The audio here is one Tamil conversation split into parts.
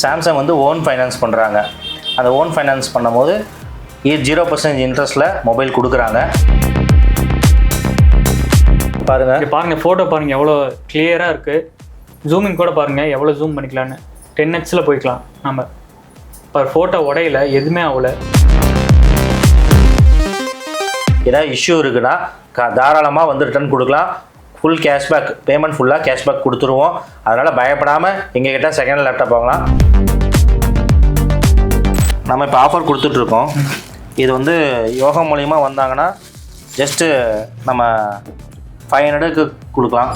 சாம்சங் வந்து ஓன் ஃபைனான்ஸ் பண்ணுறாங்க. அந்த ஓன் ஃபைனான்ஸ் பண்ணும்போது 0% இன்ட்ரெஸ்ட்டில் மொபைல் கொடுக்குறாங்க. பாருங்கள் ஃபோட்டோ பாருங்கள் எவ்வளோ கிளியராக இருக்குது. ஜூமிங் கூட பாருங்கள் எவ்வளோ ஜூம் பண்ணிக்கலான்னு 10x போய்க்கலாம். நம்ம இப்போ ஃபோட்டோ உடையில எதுவுமே ஆகலை. ஏதாவது இஷ்யூ இருக்குன்னா தாராளமாக வந்து ரிட்டர்ன் கொடுக்கலாம். ஃபுல் கேஷ்பேக், பேமெண்ட் ஃபுல்லாக கேஷ்பேக் கொடுத்துருவோம். அதனால் பயப்படாமல் எங்ககிட்ட செகண்ட் லேப்டாப் வாங்கலாம். நம்ம இப்போ ஆஃபர் கொடுத்துட்ருக்கோம். இது வந்து யோகா மூலிமா வந்தாங்கன்னா ஜஸ்ட்டு நம்ம 500க்கு கொடுக்கலாம்.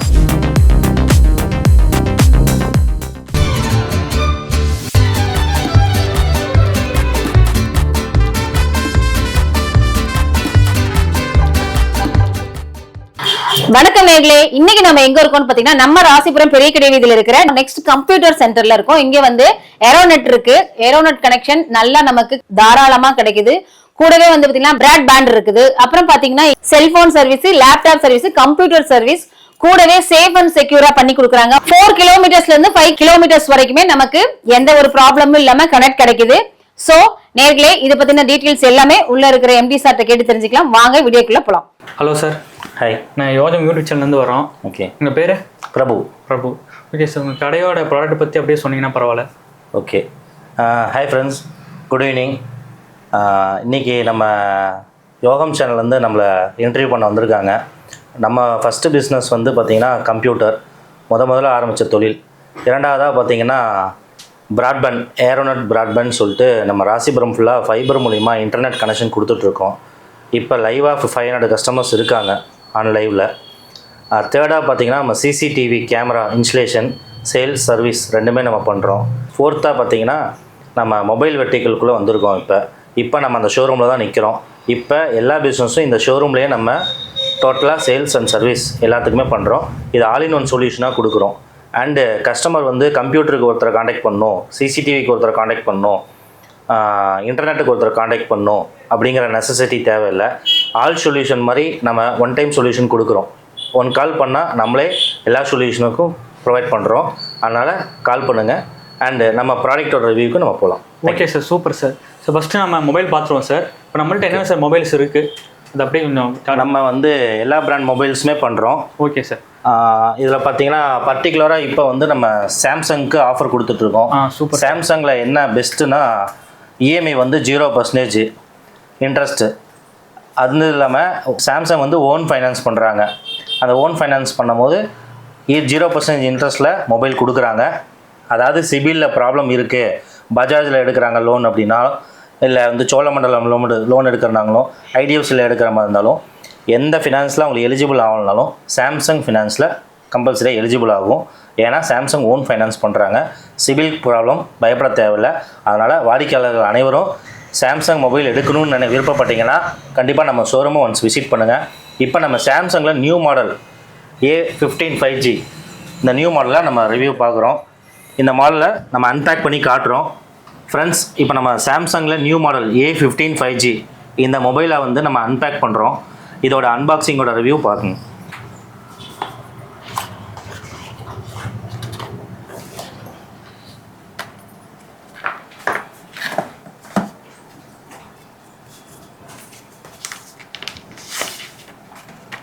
வணக்கம் நேயர்களே, இன்னைக்கு நம்ம எங்க இருக்கோம்னு பாத்தீங்கன்னா நம்ம ராசிபுரம் பெரிய கடை வீதியில இருக்கிற நெக்ஸ்ட் கம்ப்யூட்டர் சென்டர்ல இருக்கோம். இங்க வந்து ஏரோநெட் இருக்கு. ஏரோநெட் கனெக்ஷன் நல்லா நமக்கு தாராளமா கிடைக்குது. கூடவே வந்து பாத்தீங்கன்னா பிராட்பேண்ட் இருக்குது. அப்புறம் பாத்தீங்கன்னா cellphone service, laptop service, computer service, கூடவே சேஃப் அண்ட் செக்யூரா பண்ணி கொடுக்குறாங்க. 4 கிலோமீட்டர்ஸ்ல இருந்து 5 கிலோமீட்டர்ஸ் வரைக்குமே நமக்கு எந்த ஒரு ப்ராப்ளமும் இல்லாம கனெக்ட் கிடைக்குது. சோ நேர்களே, இதை பத்தின டீடைல்ஸ் எல்லாமே உள்ள இருக்கிற எம்டி சார்ட்ட கேட்டு தெரிஞ்சுக்கலாம். வாங்க வீடியோக்குள்ள போலாம். Hello sir. ஹாய், நான் யோகம் யூடியூப் சேனல்லேருந்து வரோம். ஓகே, உங்கள் பேர்? பிரபு. ஓகே சார், உங்கள் கடையோட ப்ராடக்ட் பற்றி அப்படியே சொன்னீங்கன்னா பரவாயில்ல. Okay, hi friends, good evening. இன்றைக்கி நம்ம யோகம் சேனல்லேருந்து நம்மளை இன்டர்வியூ பண்ண வந்திருக்காங்க. நம்ம ஃபஸ்ட்டு பிஸ்னஸ் வந்து பார்த்திங்கன்னா கம்ப்யூட்டர் முதல்ல ஆரம்பித்த தொழில். இரண்டாவதாக பார்த்திங்கன்னா பிராட்பேண்ட், ஏரோநெட் பிராட்பேண்ட் சொல்லிட்டு நம்ம ராசிபுரம் ஃபுல்லாக ஃபைபர் மூலிமா இன்டர்நெட் கனெக்ஷன் கொடுத்துட்ருக்கோம். இப்போ லைவாக 500 கஸ்டமர்ஸ் இருக்காங்க ஆன் லைவில். தேர்டாக பார்த்திங்கன்னா நம்ம CCTV camera installation, sales, service ரெண்டுமே நம்ம பண்ணுறோம். ஃபோர்த்தாக பார்த்திங்கன்னா நம்ம மொபைல் வெர்டிக்கலுக்குள்ளே வந்திருக்கோம். இப்போ நம்ம அந்த ஷோரூமில் தான் நிற்கிறோம். இப்போ எல்லா பிஸ்னஸும் இந்த ஷோரூம்லேயே நம்ம டோட்டலாக சேல்ஸ் அண்ட் சர்வீஸ் எல்லாத்துக்குமே பண்ணுறோம். இது ஆல் இன் ஒன் சொல்யூஷனாக கொடுக்குறோம். அண்டு கஸ்டமர் வந்து கம்ப்யூட்டருக்கு ஒருத்தரை காண்டாக்ட் பண்ணணும், சிசிடிவிக்கு ஒருத்தரை காண்டாக்ட் பண்ணணும், இன்டர்நெட்டுக்கு ஒருத்தர் காண்டாக்ட் பண்ணணும் அப்படிங்கிற நெசசிட்டி தேவையில்லை. ஆல் சொல்யூஷன் மாதிரி நம்ம ஒன் டைம் சொல்யூஷன் கொடுக்குறோம். ஒன் கால் பண்ணால் நம்மளே எல்லா சொல்யூஷனுக்கும் ப்ரொவைட் பண்ணுறோம். அதனால் கால் பண்ணுங்கள். அண்டு நம்ம ப்ராடக்டோட ரிவ்யூக்கு நம்ம போகலாம். Okay sir, super sir. So first நம்ம மொபைல் பார்த்துருவோம் சார். இப்போ நம்மள்ட்ட என்ன சார் மொபைல்ஸ் இருக்குது, அது அப்படியே கொஞ்சம் நம்ம வந்து எல்லா பிராண்ட் மொபைல்ஸுமே பண்ணுறோம். Okay sir. இதில் பார்த்தீங்கன்னா பர்டிகுலராக இப்போ வந்து நம்ம சாம்சங்க்கு ஆஃபர் கொடுத்துட்ருக்கோம். சூப்பர். சாம்சங்கில் என்ன பெஸ்ட்டுன்னா இஎம்ஐ வந்து 0% இன்ட்ரெஸ்ட்டு. அது இல்லாமல் சாம்சங் வந்து ஓன் ஃபைனான்ஸ் பண்ணுறாங்க. அந்த ஓன் ஃபைனான்ஸ் பண்ணும்போது 0% இன்ட்ரெஸ்ட்டில் மொபைல் கொடுக்குறாங்க. அதாவது சிபிலில் ப்ராப்ளம் இருக்குது, பஜாஜில் எடுக்கிறாங்க லோன் அப்படின்னா, இல்லை வந்து சோழமண்டலம் லோன் எடுக்கிறாங்களோ, ஐடிஎஃப்சியில் எடுக்கிற மாதிரி இருந்தாலும், எந்த ஃபினான்ஸில் அவங்களுக்கு எலிஜிபிள் ஆகலனாலும் சாம்சங் ஃபினான்ஸில் கம்பல்சரி எலிஜிபிள் ஆகும். ஏன்னா சாம்சங் ஓன் ஃபைனான்ஸ் பண்ணுறாங்க. சிபில் ப்ராப்ளம் பயப்பட தேவையில்லை. அதனால் வாடிக்கையாளர்கள் அனைவரும் சாம்சங் மொபைல் எடுக்கணும்னு விருப்பப்பட்டீங்கன்னா கண்டிப்பாக நம்ம ஷோரூமை ஒன்ஸ் விசிட் பண்ணுங்கள். இப்போ நம்ம சாம்சங்கில் நியூ மாடல் A15 5G இந்த நியூ மாடலை நம்ம ரிவ்யூ பார்க்குறோம். இந்த மாடலை நம்ம அன்பேக் பண்ணி காட்டுறோம். ஃப்ரெண்ட்ஸ், இப்போ நம்ம சாம்சங்கில் நியூ மாடல் A15 5G இந்த மொபைலை வந்து நம்ம அன்பேக் பண்ணுறோம். இதோட அன்பாக்சிங்கோட ரிவ்யூ பார்க்குங்க.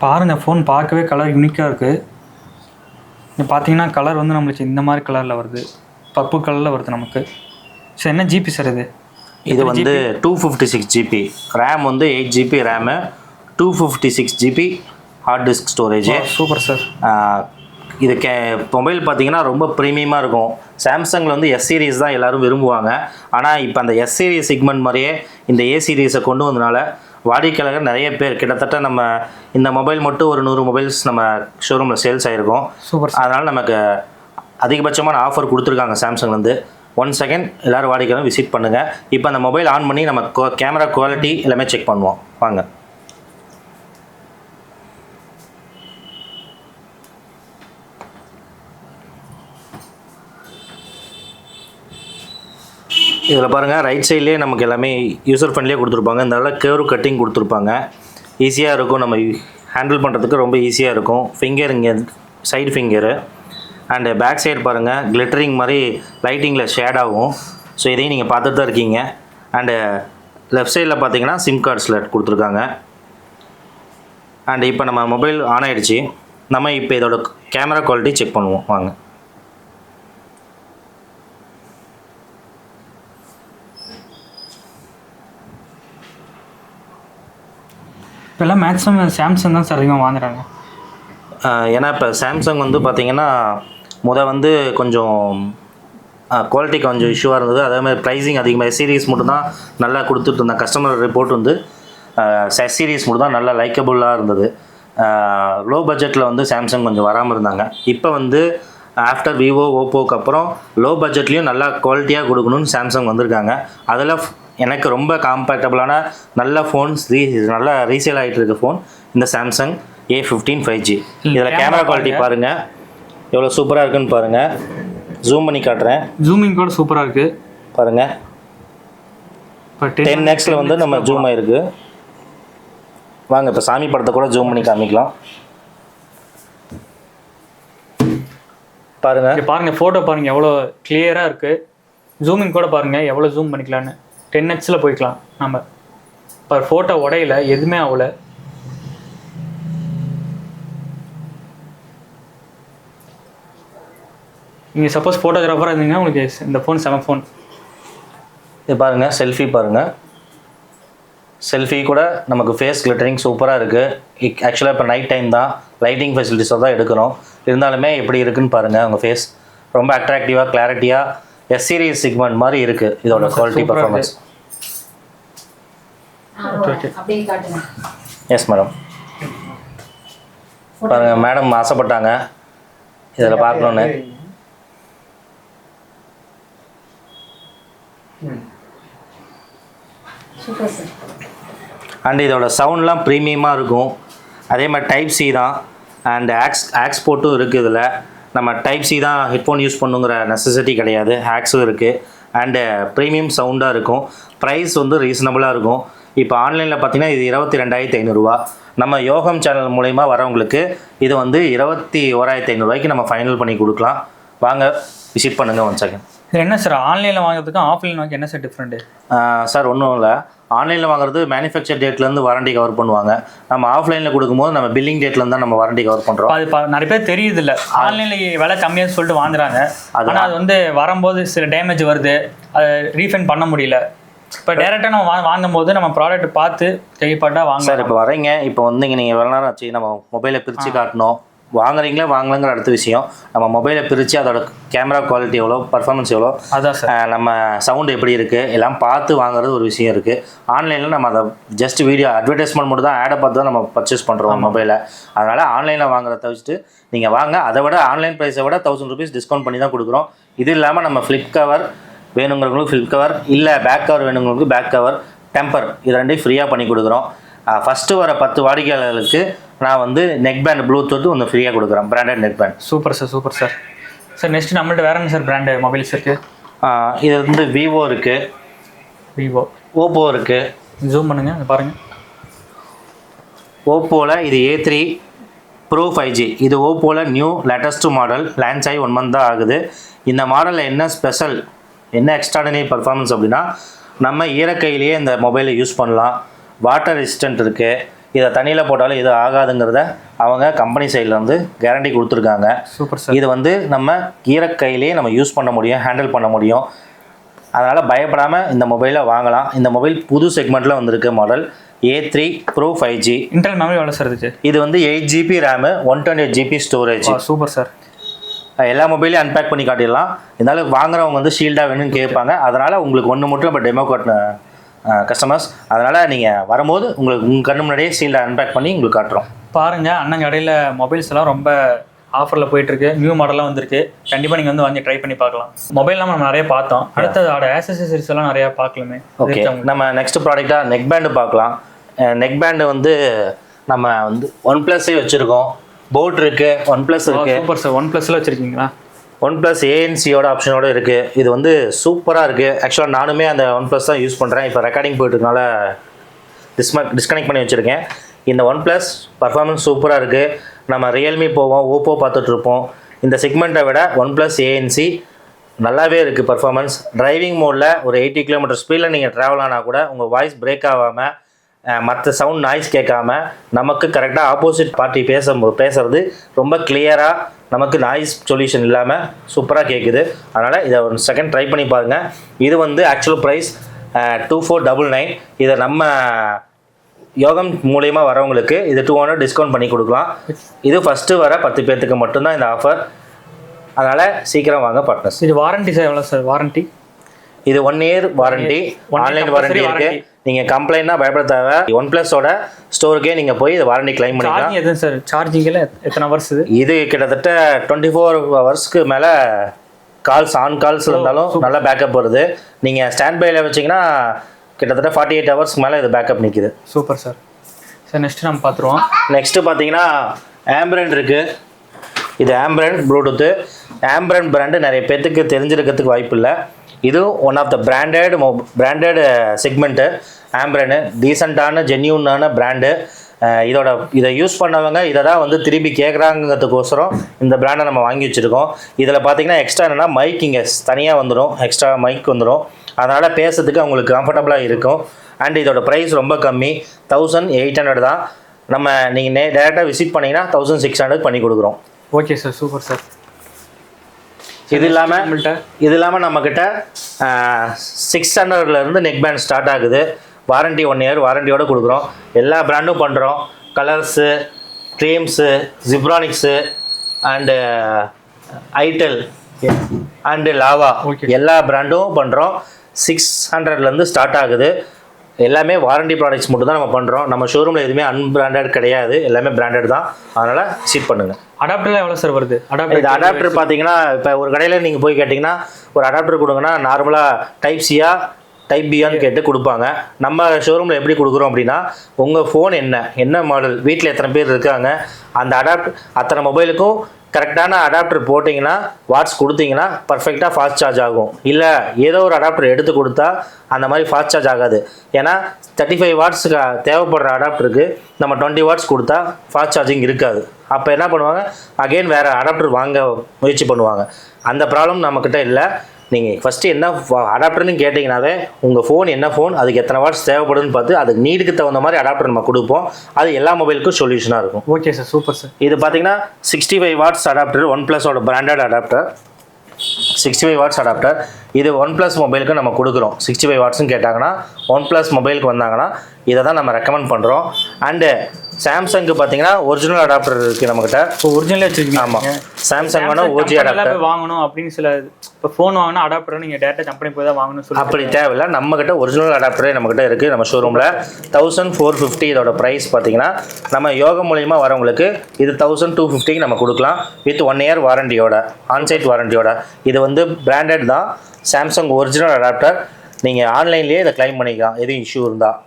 பாருங்கள், ஃபோன் பார்க்கவே கலர் யூனிக்காக இருக்குது. இப்போ பார்த்தீங்கன்னா கலர் வந்து நம்மளுக்கு இந்த மாதிரி கலரில் வருது, பர்பிள் கலரில் வருது நமக்கு. ஸோ என்ன ஜிபி சார் இது வந்து 256 GB ரேம், வந்து 8 GB RAM, 256 GB hard disk storage. Super sir. இது மொபைல் பார்த்தீங்கன்னா ரொம்ப ப்ரீமியமாக இருக்கும். சாம்சங்கில் வந்து எஸ் சீரீஸ் தான் எல்லோரும் விரும்புவாங்க. ஆனால் இப்போ அந்த எஸ் சீரீஸ் செக்மெண்ட் மாதிரியே இந்த ஏ சீரீஸை கொண்டு வந்ததுனால வாடிக்கையாளர்கள் நிறைய பேர், கிட்டத்தட்ட நம்ம இந்த மொபைல் மட்டும் ஒரு 100 மொபைல்ஸ் நம்ம ஷோரூமில் சேல்ஸ் ஆகிருக்கோம். சூப்பர். அதனால் நமக்கு அதிகபட்சமான ஆஃபர் கொடுத்துருக்காங்க சாம்சங்லேருந்து. 1 செகண்ட் எல்லோரும் வாடிக்கையாளர் விசிட் பண்ணுங்கள். இப்போ அந்த மொபைல் ஆன் பண்ணி நம்ம கேமரா குவாலிட்டி எல்லாமே செக் பண்ணுவோம். வாங்க. இதில் பாருங்கள், ரைட் சைட்லேயே நமக்கு எல்லாமே யூசர் ஃப்ரெண்ட்லியாக கொடுத்துருப்பாங்க. இந்த கேர்வ் கட்டிங் கொடுத்துருப்பாங்க. ஈஸியாக இருக்கும், நம்ம ஹேண்டில் பண்ணுறதுக்கு ரொம்ப ஈஸியாக இருக்கும். ஃபிங்கர் இங்கே side finger, and back side பாருங்கள் கிளிட்டரிங் மாதிரி லைட்டிங்கில் ஷேட் ஆகும். ஸோ இதையும் நீங்கள் பார்த்துட்டு தான் இருக்கீங்க. அண்டு லெஃப்ட் சைடில் பார்த்தீங்கன்னா சிம் கார்டு ஸ்லாட் கொடுத்துருக்காங்க. அண்டு இப்போ நம்ம மொபைல் ஆன் ஆகிடுச்சு. நம்ம இப்போ இதோட கேமரா குவாலிட்டி செக் பண்ணுவோம் வாங்க. இப்போல்லாம் மேக்ஸிமம் சாம்சங் தான் சார் அதிகமாக வாங்குறாங்க. ஏன்னா இப்போ சாம்சங் வந்து பார்த்திங்கன்னா வந்து கொஞ்சம் குவாலிட்டி கொஞ்சம் இஷ்யூவாக இருந்தது. அதேமாதிரி ப்ரைஸிங் அதிகமாக சீரீஸ் மட்டும்தான் நல்லா கொடுத்துட்டு இருந்தேன். கஸ்டமர் ரிப்போர்ட் வந்து சீரீஸ் மட்டும் தான் நல்லா லைக்கபுளாக இருந்தது. லோ பட்ஜெட்டில் வந்து சாம்சங் கொஞ்சம் வராமல் இருந்தாங்க. இப்போ வந்து ஆஃப்டர் விவோ ஓப்போக்கு அப்புறம் லோ பட்ஜெட்லேயும் நல்லா குவாலிட்டியாக கொடுக்கணும்னு சாம்சங் வந்திருக்காங்க. அதில் எனக்கு ரொம்ப காம்பேட்டபிளான நல்ல ஃபோன்ஸ் நல்லா ரீசேல் ஆகிட்டு இருக்க ஃபோன் இந்த சாம்சங் A15 5G. இதில் கேமரா குவாலிட்டி பாருங்கள் எவ்வளோ சூப்பராக இருக்குன்னு பாருங்கள். ஜூம் பண்ணி காட்டுறேன். ஜூமிங் கூட சூப்பராக இருக்குது பாருங்கள். இப்போ 10xல வந்து நம்ம ஜூம் ஆகிருக்கு. வாங்க இப்போ சாமி படத்தை கூட ஜூம் பண்ணி காமிக்கலாம். பாருங்கள் பாருங்கள் ஃபோட்டோ பாருங்கள் எவ்வளோ கிளியராக இருக்குது. ஜூமிங் கூட பாருங்கள் எவ்வளோ ஜூம் பண்ணிக்கலான்னு. 10xல போய்க்கலாம் நம்ம. இப்போ ஃபோட்டோ உடையில எதுவுமே ஆகல. நீங்கள் சப்போஸ் ஃபோட்டோகிராஃபராக இருந்தீங்கன்னா உங்களுக்கு இந்த ஃபோன் செம ஃபோன். இது பாருங்கள் செல்ஃபி பாருங்கள். செல்ஃபி கூட நமக்கு ஃபேஸ் கிளிட்டரிங் சூப்பராக இருக்குது. ஆக்சுவலாக இப்போ நைட் டைம் தான் லைட்டிங் ஃபெசிலிட்டிஸாக தான் எடுக்கிறோம். இருந்தாலுமே எப்படி இருக்குன்னு பாருங்கள். உங்கள் ஃபேஸ் ரொம்ப அட்ராக்டிவாக கிளாரிட்டியாக சீரிஸ் செக்மெண்ட் மாதிரி இருக்குது இதோட குவாலிட்டி பர்ஃபார்மன்ஸ். Yes madam. பாருங்கள் மேடம் ஆசைப்பட்டாங்க இதில் பார்க்கணுன்னு. அண்ட் இதோட சவுண்ட்லாம் ப்ரீமியமாக இருக்கும். அதே மாதிரி டைப் சி தான். அண்ட் ஆக்ஸ் போர்ட்டும் இருக்குது. இதில் நம்ம டைப் சி தான் ஹெட்ஃபோன் யூஸ் பண்ணுங்கிற நெசசிட்டி கிடையாது. ஆக்ஸும் இருக்குது. அண்டு ப்ரீமியம் சவுண்டாக இருக்கும். ப்ரைஸ் வந்து ரீசனபுளாக இருக்கும். இப்போ ஆன்லைனில் பார்த்தீங்கன்னா இது 22,500. நம்ம யோகம் சேனல் மூலயமா வரவங்களுக்கு இது வந்து 21,500 நம்ம ஃபைனல் பண்ணி கொடுக்கலாம். வாங்க விசிட் பண்ணுங்கள் ஒன் செகண்ட். என்ன சார் ஆன்லைனில் வாங்குறதுக்கும் ஆஃப்லைன் வாங்க என்ன சார் டிஃப்ரெண்ட்டு? சார் ஒன்றும் இல்லை. ஆன்லைனில் வாங்குறது மேனுஃபேக்சர் டேட்லேருந்து வாரண்டி கவர் பண்ணுவாங்க. நம்ம ஆஃப்லைனில் கொடுக்கும்போது நம்ம பில்லிங் டேட்லேருந்து தான் நம்ம வாரண்டி கவர் பண்ணுறோம். அது நிறைய பேர் தெரியுது இல்லை. ஆன்லைனில் விலை கம்மியாக சொல்லிட்டு வாங்குறாங்க. ஆனால் அது வந்து வரும்போது சில டேமேஜ் வருது. அதை ரீஃபண்ட் பண்ண முடியல. இப்போ டேரெக்டாக நம்ம வாங்கும்போது நம்ம ப்ராடக்ட் பார்த்து தெளிப்பாட்டாக வாங்க. சார் இப்போ வரீங்க, இப்போ வந்தீங்க, நீங்கள் எவ்வளோ நேரம் ஆச்சு நம்ம மொபைலை பிரித்து காட்டணும். வாங்குறீங்களா வாங்கலங்கிற அடுத்த விஷயம். நம்ம மொபைலை பிரித்து அதோட கேமரா குவாலிட்டி எவ்வளோ, பர்ஃபார்மன்ஸ் எவ்வளோ, அதான் சார் நம்ம சவுண்டு எப்படி இருக்குது எல்லாம் பார்த்து வாங்குறது ஒரு விஷயம் இருக்குது. ஆன்லைனில் நம்ம அதை ஜஸ்ட் வீடியோ அட்வர்டைஸ்மெண்ட் மட்டும் தான் ஆடை பார்த்து தான் நம்ம பர்ச்சேஸ் பண்ணுறோம் மொபைலை. அதனால் ஆன்லைனில் வாங்குறத தவிர்த்து நீங்கள் வாங்க. அதை விட ஆன்லைன் ப்ரைஸை விட 1000 rupees டிஸ்கவுண்ட் பண்ணி தான் கொடுக்குறோம். இது இல்லாமல் நம்ம ஃப்ளிப் கவர் வேணுங்கிறவங்களுக்கு ஃப்ளிப் கவர், இல்லை பேக் கவர் வேணுங்கிறவங்களுக்கு பேக் கவர், டெம்பர் இது ரெண்டையும் ஃப்ரீயாக பண்ணி கொடுக்குறோம். ஃபஸ்ட்டு வர 10 வாடிக்கையாளர்களுக்கு நான் வந்து நெக் பேண்ட் ப்ளூடூத் ஒன்று ஃப்ரீயாக கொடுக்குறேன். Branded neck band. Super sir super sir. Sir next நம்மள்ட்ட வேறு என்ன சார் பிராண்டு மொபைல்ஸ் இருக்குது? இது வந்து விவோ இருக்குது, விவோ, ஓப்போ இருக்குது. ஜூம் பண்ணுங்கள் பாருங்கள். ஓப்போவில் இது A3 Pro 5G. இது ஓப்போவில் நியூ லேட்டஸ்ட்டு மாடல். லான்ச் ஆகி 1 month தான் ஆகுது. இந்த மாடலில் என்ன ஸ்பெஷல், என்ன எக்ஸ்ட்ராடனரி பர்ஃபார்மன்ஸ் அப்படின்னா நம்ம ஈரக்கையிலேயே இந்த மொபைலை யூஸ் பண்ணலாம். வாட்டர் ரெசிஸ்டன்ட் இருக்குது. இதை தண்ணியில் போட்டாலும் எதுவும் ஆகாதுங்கிறத அவங்க கம்பெனி சைடில் வந்து கேரண்டி கொடுத்துருக்காங்க. Super sir. இது வந்து நம்ம ஈரக்கையிலேயே நம்ம யூஸ் பண்ண முடியும், ஹேண்டில் பண்ண முடியும். அதனால் பயப்படாமல் இந்த மொபைலை வாங்கலாம். இந்த மொபைல் புது செக்மெண்ட்டில் வந்திருக்கு model A3 Pro 5G. Internal memory எவ்வளோ சார் இருக்குது? இது வந்து 8GB RAM, 128GB storage. Super sir. எல்லா மொபைலையும் அன்பேக் பண்ணி காட்டிடலாம். இருந்தாலும் வாங்குறவங்க வந்து ஷீல்டாக வேணும்னு கேட்பாங்க. அதனால் உங்களுக்கு ஒன்று மட்டும் நம்ம டெமோ காட்டின கஸ்டமர்ஸ். அதனால் நீங்கள் வரும்போது உங்களுக்கு உங்கள் கண்ணு முன்னாடியே ஷீல்டை அன்பேக் பண்ணி உங்களுக்கு காட்டுறோம். பாருங்கள் அண்ணன் கடையில் மொபைல்ஸ் எல்லாம் ரொம்ப ஆஃபரில் போயிட்டுருக்கு. நியூ மாடலாம் வந்திருக்கு. கண்டிப்பாக நீங்கள் வந்து வாங்கி ட்ரை பண்ணி பார்க்கலாம். மொபைல்லாம் நம்ம நிறைய பார்த்தோம். அடுத்தது அதோட ஆக்சசரிஸ் எல்லாம் நிறையா பார்க்கலாமே. ஓகே, நம்ம நெக்ஸ்ட் ப்ராடக்டாக நெக் பேண்டு பார்க்கலாம். நெக் பேண்டு வந்து நம்ம வந்து OnePlus வச்சுருக்கோம். போட் இருக்குது, OnePlus இருக்குது. Super sir. OnePlusல வச்சுருக்கீங்களா? OnePlus ANCயோட ஆப்ஷனோடு இருக்குது. இது வந்து சூப்பராக இருக்குது. ஆக்சுவலாக நானுமே அந்த OnePlus தான் யூஸ் பண்ணுறேன். இப்போ ரெக்கார்டிங் போயிட்டுருக்கனால டிஸ்கனெக்ட் பண்ணி வச்சுருக்கேன். இந்த OnePlus பர்ஃபார்மன்ஸ் சூப்பராக இருக்குது. நம்ம ரியல்மி போவோம், ஓப்போ பார்த்துட்ருப்போம். இந்த செக்மெண்ட்டை விட OnePlus ANC நல்லாவே இருக்குது பர்ஃபார்மன்ஸ். டிரைவிங் மோடில் ஒரு 80 கிலோமீட்டர் ஸ்பீடில் நீங்கள் ட்ராவல் ஆனால் கூட உங்கள் வாய்ஸ் பிரேக் ஆகாமல் மற்ற சவுண்ட் நாய்ஸ் கேட்காம நமக்கு கரெக்டாக ஆப்போசிட் பார்ட்டி பேசுறது ரொம்ப கிளியராக நமக்கு நாய்ஸ் சொல்யூஷன் இல்லாமல் சூப்பராக கேட்குது. அதனால் இதை ஒரு செகண்ட் ட்ரை பண்ணி பாருங்கள். இது வந்து ஆக்சுவல் ப்ரைஸ் 2499. இதை நம்ம யோகம் மூலயமா வரவங்களுக்கு இது 200 டிஸ்கவுண்ட் பண்ணி கொடுக்கலாம். இது ஃபஸ்ட்டு வர 10 பேர்த்துக்கு மட்டும்தான் இந்த ஆஃபர். அதனால் சீக்கிரம் வாங்க பார்ட்னர்ஸ். இது வாரண்டி சார் எவ்வளோ சார் வாரண்டி? இது 1 இயர் வாரண்டி, ஆன்லைன் வாரண்டி இருக்குது. நீங்கள் கம்ப்ளைண்ட்னா பயப்பட தேவை. OnePlusோட ஸ்டோருக்கே நீங்கள் போய் இது வாரண்டி கிளைம் பண்ணிக்கலாம். எதுவும் சார் சார்ஜிங்கில் எத்தனை ஹவர்ஸ்? இது கிட்டத்தட்ட 24 ஹவர்ஸ்க்கு மேலே ஆன் கால்ஸ் இருந்தாலும் நல்லா பேக்கப் வருது. நீங்கள் ஸ்டாண்ட் பையில் வச்சிங்கன்னா கிட்டத்தட்ட 48 ஹவர்ஸ்க்கு மேலே இது பேக்கப் நிற்கிது. Super sir. சார் நெக்ஸ்ட்டு நம்ம பார்த்துருவோம். நெக்ஸ்ட்டு பார்த்தீங்கன்னா ஆம்பரண்ட் இருக்குது. இது ஆம்பரண்ட் ப்ளூடூத்து. ஆம்பரண்ட் பிராண்டு நிறைய பேர்த்துக்கு தெரிஞ்சிருக்கிறதுக்கு வாய்ப்பு இல்லை. இது one of the branded segment. ஆம்பரன்னு டீசெண்டான ஜென்யூனான பிராண்டு. இதை யூஸ் பண்ணவங்க இதை தான் வந்து திருப்பி கேட்குறாங்கிறதுக்கோசரம் இந்த பிராண்டை நம்ம வாங்கி வச்சுருக்கோம். இதில் பார்த்தீங்கன்னா எக்ஸ்ட்ரா என்னென்னா மைக் இங்கே தனியாக வந்துடும், எக்ஸ்ட்ரா மைக் வந்துடும். அதனால் பேசுறதுக்கு அவங்களுக்கு கம்ஃபர்டபுளாக இருக்கும். அண்ட் இதோட ப்ரைஸ் ரொம்ப கம்மி, 1800 தான். நம்ம நீங்கள் டேரெக்டாக விசிட் பண்ணிங்கன்னா 1600 பண்ணி கொடுக்குறோம். Okay sir, super sir. இது இல்லாமல் நம்மக்கிட்ட 600லேருந்து நெக் பேண்ட் ஸ்டார்ட் ஆகுது. வாரண்டி 1 இயர் வாரண்டியோடு கொடுக்குறோம். எல்லா பிராண்டும் பண்ணுறோம். Colors, Dreams, Zebronics and itel and Lava எல்லா பிராண்டும் பண்ணுறோம். 600லேருந்து ஸ்டார்ட் ஆகுது. எல்லாமே வாரண்டி ப்ராடக்ட்ஸ் மட்டும் தான் நம்ம பண்ணுறோம். நம்ம ஷோரூமில் எதுவுமே அன்பிராண்டட் கிடையாது, எல்லாமே பிராண்டட் தான். அதனால் விசிட் பண்ணுங்கள். அடாப்டர்லாம் எவ்வளோ சார் வருது? இது அடாப்டர் பார்த்தீங்கன்னா இப்போ ஒரு கடையில் நீங்கள் போய் கேட்டிங்கன்னா ஒரு அடாப்டர் கொடுங்கன்னா நார்மலாக டைப் சியா டைப் பியான்னு கேட்டு கொடுப்பாங்க. நம்ம ஷோரூமில் எப்படி கொடுக்குறோம் அப்படின்னா உங்கள் ஃபோன் என்ன மாடல், வீட்டில் எத்தனை பேர் இருக்காங்க, அந்த அத்தனை மொபைலுக்கும் கரெக்டான அடாப்டர் போட்டிங்கன்னா வாட்ஸ் கொடுத்தீங்கன்னா பர்ஃபெக்டாக ஃபாஸ்ட் சார்ஜ் ஆகும். இல்லை ஏதோ ஒரு அடாப்டர் எடுத்து கொடுத்தா அந்த மாதிரி ஃபாஸ்ட் சார்ஜ் ஆகாது. ஏன்னா 35 வாட்ஸுக்கு தேவைப்படுற அடாப்டருக்கு நம்ம 20 வாட்ஸ் கொடுத்தா ஃபாஸ்ட் சார்ஜிங் இருக்காது. அப்போ என்ன பண்ணுவாங்க, அகெயின் வேறு அடாப்டர் வாங்க முயற்சி பண்ணுவாங்க. அந்த ப்ராப்ளம் நம்மக்கிட்ட இல்லை. நீங்கள் ஃபஸ்ட்டு என்ன அடாப்டர்னு கேட்டிங்கனாவே உங்கள் ஃபோன் என்ன ஃபோன், அதுக்கு எத்தனை வாட்ஸ் தேவைப்படுதுன்னு பார்த்து அதுக்கு நீடுக்கு தகுந்த மாதிரி அடாப்டர் நம்ம கொடுப்போம். அது எல்லா மொபைலுக்கும் சொல்யூஷனாக இருக்கும். Okay sir, super sir. இது பார்த்தீங்கன்னா 65 வாட்ஸ் அடாப்டர், OnePlusோட பிராண்டட் அடாப்டர். 65 watts adapter. இது OnePlus மொபைலுக்கு நம்ம கொடுக்குறோம். 65 வாட்ஸ்னு கேட்டாங்கன்னா OnePlus மொபைலுக்கு வந்தாங்கன்னா இதை தான் நம்ம ரெக்கமெண்ட் பண்ணுறோம். அண்டு சாம்சங்கு பார்த்தீங்கன்னா ஒரிஜினல் அடாப்டர் இருக்குது நம்மக்கிட்ட. இப்போ ஒரிஜினலே வச்சுருக்கீங்க? ஆமாம், சாம்சங் வேணும் OG அடாப்டர் வாங்கணும் அப்படின்னு சில இப்போ ஃபோன் வாங்கினா அடாப்டர் நீங்கள் டேரெக்டாக கம்பெனி போய் தான் வாங்கணும் சொல்லி அப்படி தேவையில்லை. நம்மக்கிட்ட ஒரிஜினல் அடாப்டரே நம்மக்கிட்ட இருக்குது நம்ம ஷோரூமில். 1450 இதோட ப்ரைஸ் பார்த்தீங்கன்னா நம்ம யோகம் மூலியமாக வரவங்களுக்கு இது 1250க்கு நம்ம கொடுக்கலாம் வித் 1 இயர் வாரண்டியோட, ஆன்சைட் வாரண்டியோட. இது வந்து பிராண்டட் தான், சாம்சங் ஒரிஜினல் அடாப்டர். நீங்கள் ஆன்லைன்லேயே இதை கிளைம் பண்ணிக்கலாம் எதுவும் இஷ்யூ இருந்தால்.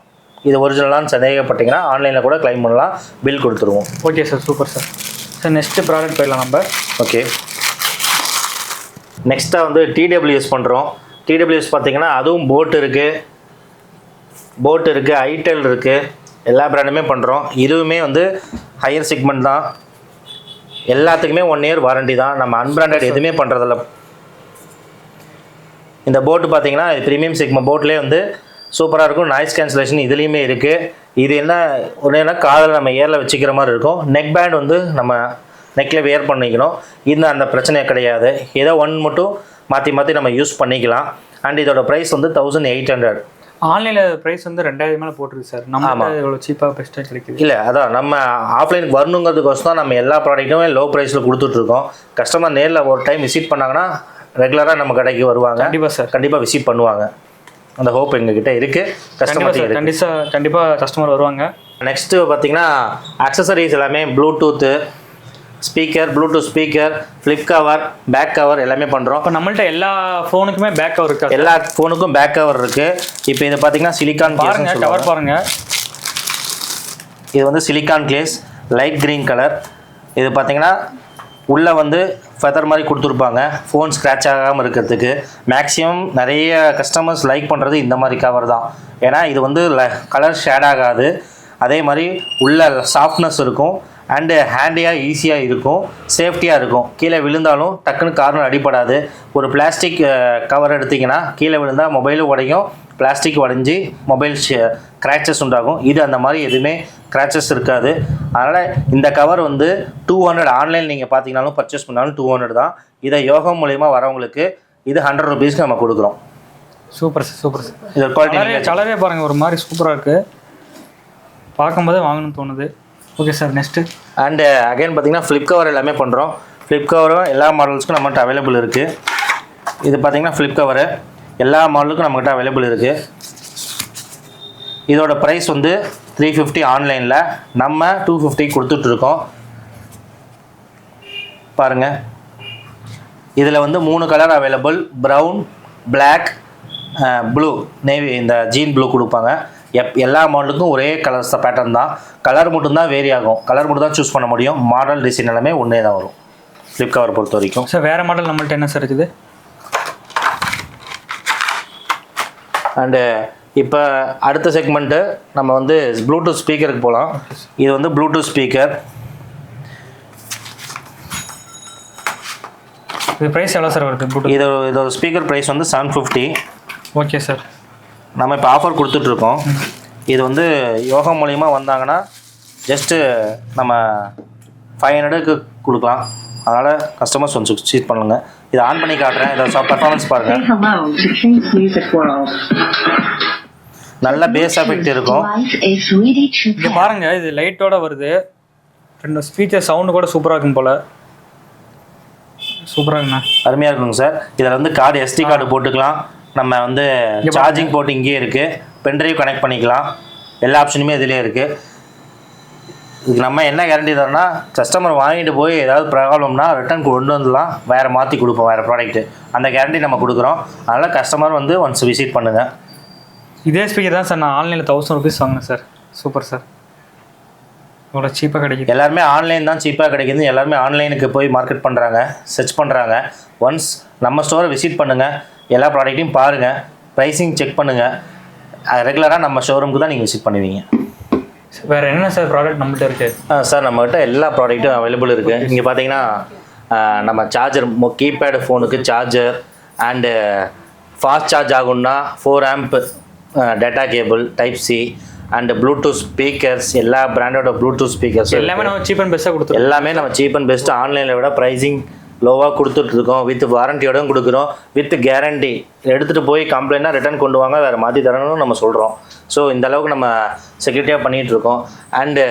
இது ஒரிஜினலான்னு சந்தேகப்பட்டிங்கன்னா ஆன்லைனில் கூட கிளைம் பண்ணலாம், பில் கொடுத்துருவோம். Okay sir, super sir. Sir next product போயிடலாம் நம்ம. ஓகே, நெக்ஸ்ட்டாக வந்து TWS பண்ணுறோம். TWS பார்த்தீங்கன்னா அதுவும் போட் இருக்குது, ஐடெல் இருக்குது, எல்லா பிராண்டுமே பண்ணுறோம். இதுவுமே வந்து ஹையர் செக்மெண்ட் தான். எல்லாத்துக்குமே 1 இயர் வாரண்டி தான். நம்ம அன்பிராண்டட் எதுவுமே பண்ணுறதில்ல. இந்த போட்டு பார்த்தீங்கன்னா இது ப்ரீமியம் செக்மெண்ட் போட்லேயே வந்து சூப்பராக இருக்கும். நாய்ஸ் கேன்சலேஷன் இதுலேயுமே இருக்குது. இது என்ன காதில் நம்ம ஏரில் வச்சுக்கிற மாதிரி இருக்கும். நெக் பேண்ட் வந்து நம்ம நெக்கில் வேர் பண்ணிக்கணும். அந்த பிரச்சனை கிடையாது. ஏதோ மட்டும் மாற்றி நம்ம யூஸ் பண்ணிக்கலாம். அண்ட் இதோட ப்ரைஸ் வந்து 1800. ஆன்லைனில் ப்ரைஸ் வந்து 2000 மேலே போட்டுருக்கு சார். நம்ம இவ்வளோ சீப்பாக பெஸ்ட்டாக கிடைக்குது. இல்லை, அதான் நம்ம ஆஃப்லைனுக்கு வரணுங்கிறதுக்கோசம் தான் நம்ம எல்லா ப்ராடக்ட்டுமே லோ ப்ரைஸில் கொடுத்துட்ருக்கோம். கஸ்டமர் நேரில் ஒரு டைம் விசிட் பண்ணாங்கன்னா ரெகுலராக நம்ம கடைக்கு வருவாங்க. கண்டிப்பாக சார், கண்டிப்பாக விசிட் பண்ணுவாங்க. அந்த ஹோப் எங்ககிட்ட இருக்குது. கண்டிப்பாக கஸ்டமர் வருவாங்க. நெக்ஸ்ட்டு பார்த்தீங்கன்னா அக்சசரிஸ் எல்லாமே Bluetooth speaker, flip cover, back cover எல்லாமே பண்ணுறோம். இப்போ நம்மள்ட்ட எல்லா ஃபோனுக்குமே பேக் கவர் இருக்குது. எல்லா ஃபோனுக்கும் பேக் கவர் இருக்குது. இப்போ இது பார்த்தீங்கன்னா சிலிக்கான் கவர் பாருங்கள். இது வந்து silicone case, light green colour. இது பார்த்தீங்கன்னா உள்ளே வந்து ஃபெதர் மாதிரி கொடுத்துருப்பாங்க ஃபோன் ஸ்க்ராட்ச் ஆகாமல் இருக்கிறதுக்கு. மேக்ஸிமம் நிறைய கஸ்டமர்ஸ் லைக் பண்ணுறது இந்த மாதிரி கவர் தான். ஏன்னா இது வந்து கலர் ஷேட் ஆகாது. அதே மாதிரி உள்ள சாஃப்ட்னஸ் இருக்கும். அண்டு ஹேண்டியாக ஈஸியாக இருக்கும், சேஃப்டியாக இருக்கும். கீழே விழுந்தாலும் டக்குன்னு கார்னர் அடிப்படாது. ஒரு பிளாஸ்டிக் கவர் எடுத்திங்கன்னா கீழே விழுந்தால் மொபைலும் உடையும், பிளாஸ்டிக் உடஞ்சி மொபைல் கிராச்சஸ் உண்டாகும். இது அந்த மாதிரி எதுவுமே கிராச்சஸ் இருக்காது. அதனால் இந்த கவர் வந்து 200 ஆன்லைன் நீங்கள் பார்த்தீங்கன்னாலும் பர்ச்சேஸ் பண்ணாலும் 200 தான். இதை யோகம் மூலயமா வரவங்களுக்கு இது 100 ரூபீஸ்க்கு நம்ம கொடுக்குறோம். Super sir, super sir. இது குவாலிட்டி கலரே பாருங்கள் ஒரு மாதிரி சூப்பராக இருக்குது, பார்க்கும்போதே வாங்கணும்னு தோணுது. Okay sir, next. And again பார்த்தீங்கன்னா ஃப்ளிப் கவர் எல்லாமே பண்ணுறோம். ஃப்ளிப் கவரும் எல்லா மாடல்ஸ்க்கும் நம்மகிட்ட அவைலபிள் இருக்குது. இது பார்த்தீங்கன்னா ஃப்ளிப் கவரு எல்லா மாடலுக்கும் நம்மகிட்ட அவைலபிள் இருக்குது. இதோட ப்ரைஸ் வந்து 350 ஆன்லைனில், நம்ம 250 கொடுத்துட்ருக்கோம். பாருங்கள், இதில் வந்து 3 colour available, brown, black, blue, navy, இந்த ஜீன் ப்ளூ கொடுப்பாங்க. எல்லா மாடலுக்கும் ஒரே கலர்ஸ் பேட்டர்ன் தான், கலர் மட்டும்தான் வேரி ஆகும், கலர் மட்டும் தான் சூஸ் பண்ண முடியும். மாடல் டிசைன் எல்லாமே ஒன்றே தான் வரும் ஃப்ளிப் கவர் பொறுத்த வரைக்கும். சார் வேறு மாடல் நம்மள்ட்ட என்ன சார் இருக்குது? அண்டு இப்போ அடுத்த செக்மெண்ட்டு நம்ம வந்து ப்ளூடூத் ஸ்பீக்கருக்கு போகலாம். இது வந்து ப்ளூடூத் ஸ்பீக்கர். இது ப்ரைஸ் எவ்வளோ சார் வருது? இதோட ஸ்பீக்கர் ப்ரைஸ் வந்து 750. Okay sir. நம்ம இப்போ ஆஃபர் கொடுத்துட்ருக்கோம். இது வந்து யோகா மூலிமா வந்தாங்கன்னா ஜஸ்ட்டு நம்ம 500க்கு கொடுக்கலாம். அதனால் கஸ்டமர்ஸ் வந்து சூஸ் பண்ணுங்க. இதை ஆன் பண்ணி காட்டுறேன், இதை பர்ஃபார்மன்ஸ் பாருங்கள். நல்ல பேஸ் எஃபெக்ட் இருக்கும். இங்கே பாருங்கள், இது லைட்டோட வருது. ரெண்டு ஸ்பீக்கர் சவுண்டு கூட சூப்பராக இருக்கும் போல். சூப்பராக இருக்குண்ணா, அருமையாக இருக்குங்க சார். இதில் வந்து கார்டு SD கார்டு போட்டுக்கலாம். நம்ம வந்து சார்ஜிங் போர்ட் இங்கேயே இருக்குது, பென்ட்ரைவ் கனெக்ட் பண்ணிக்கலாம். எல்லா ஆப்ஷனுமே இதிலே இருக்குது. இதுக்கு நம்ம என்ன கேரண்டி தரோம்னா, கஸ்டமர் வாங்கிட்டு போய் ஏதாவது ப்ராப்ளம்னா ரிட்டர்ன் கொண்டு வந்துடலாம், வேறு மாற்றி கொடுப்போம், வேறு ப்ராடக்ட்டு. அந்த கேரண்டி நம்ம கொடுக்குறோம். அதனால் கஸ்டமர் வந்து ஒன்ஸ் விசிட் பண்ணுங்கள். இதே ஸ்பீக்கர் தான் சார் நான் ஆன்லைனில் 1000 ருபீஸ் வாங்கினேன் சார். சூப்பர் சார், இவ்வளோ சீப்பாக கிடைக்குது. எல்லாருமே ஆன்லைன் தான் சீப்பாக கிடைக்குது. எல்லாருமே ஆன்லைனுக்கு போய் மார்க்கெட் பண்ணுறாங்க, சர்ச் பண்ணுறாங்க. ஒன்ஸ் நம்ம ஸ்டோரை விசிட் பண்ணுங்கள், எல்லா ப்ராடக்ட்டையும் பாருங்கள், ப்ரைஸிங் செக் பண்ணுங்கள். ரெகுலராக நம்ம ஷோரூமுக்கு தான் நீங்கள் விசிட் பண்ணுவீங்க. வேறு என்ன சார் ப்ராடக்ட் நம்மள்ட்ட இருக்குது? சார் நம்மகிட்ட எல்லா ப்ராடக்ட்டும் அவைலபிள் இருக்குது. இங்கே பார்த்தீங்கன்னா நம்ம சார்ஜர், கீபேடு ஃபோனுக்கு சார்ஜர், அண்டு ஃபாஸ்ட் சார்ஜ் ஆகும்னா 4 amp data cable type C, and Bluetooth speakers, எல்லா பிராண்டோட ப்ளூடூத் ஸ்பீக்கர்ஸ் எல்லாமே நம்ம சீப் அண்ட் பெஸ்ட்டாக கொடுத்துருவோம். எல்லாமே நம்ம சீப் அண்ட் பெஸ்ட்டு ஆன்லைனில் விட ப்ரைஸிங் லோவாக கொடுத்துட்ருக்கோம். வித் வாரண்டியோடும் கொடுக்குறோம், வித் கேரண்டி. எடுத்துகிட்டு போய் கம்ப்ளைண்ட்னா ரிட்டர்ன் கொண்டு வாங்க, வேறு மாற்றி தரணும்னு நம்ம சொல்கிறோம். ஸோ இந்த அளவுக்கு நம்ம செக்யூரிட்டியாக பண்ணிகிட்ருக்கோம். அண்டு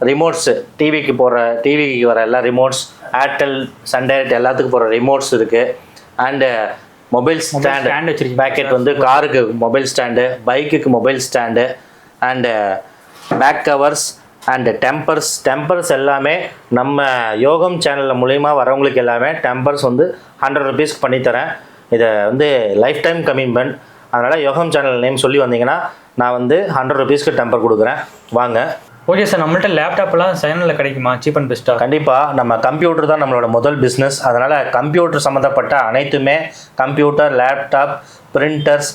ரிமோட்ஸு, டிவிக்கு வர எல்லா ரிமோட்ஸ், ஏர்டெல், சன் டைரக்ட் எல்லாத்துக்கும் போகிற ரிமோட்ஸ் இருக்குது. அண்டு மொபைல் ஸ்டாண்டு பேக்கெட் வந்து காருக்கு மொபைல் ஸ்டாண்டு, பைக்குக்கு mobile stand, and back covers and tempers எல்லாமே நம்ம யோகம் சேனலில் மூலிமா வரவங்களுக்கு எல்லாமே டெம்பர்ஸ் வந்து 100 ருபீஸ்க்கு பண்ணித்தரேன். இதை வந்து லைஃப் டைம் கமிட்மெண்ட். அதனால் யோகம் சேனல் நேம் சொல்லி வந்தீங்கன்னா நான் வந்து 100 ருபீஸ்க்கு டெம்பர் கொடுக்குறேன், வாங்க. ஓகே சார், நம்மள்ட்ட லேப்டாப்லாம் சேனலில் கிடைக்குமா சீப் அண்ட் பெஸ்ட்டாக? கண்டிப்பாக. நம்ம கம்ப்யூட்டர் தான் நம்மளோட முதல் பிஸ்னஸ். அதனால் கம்ப்யூட்டர் சம்மந்தப்பட்ட அனைத்துமே, computer, laptop, printers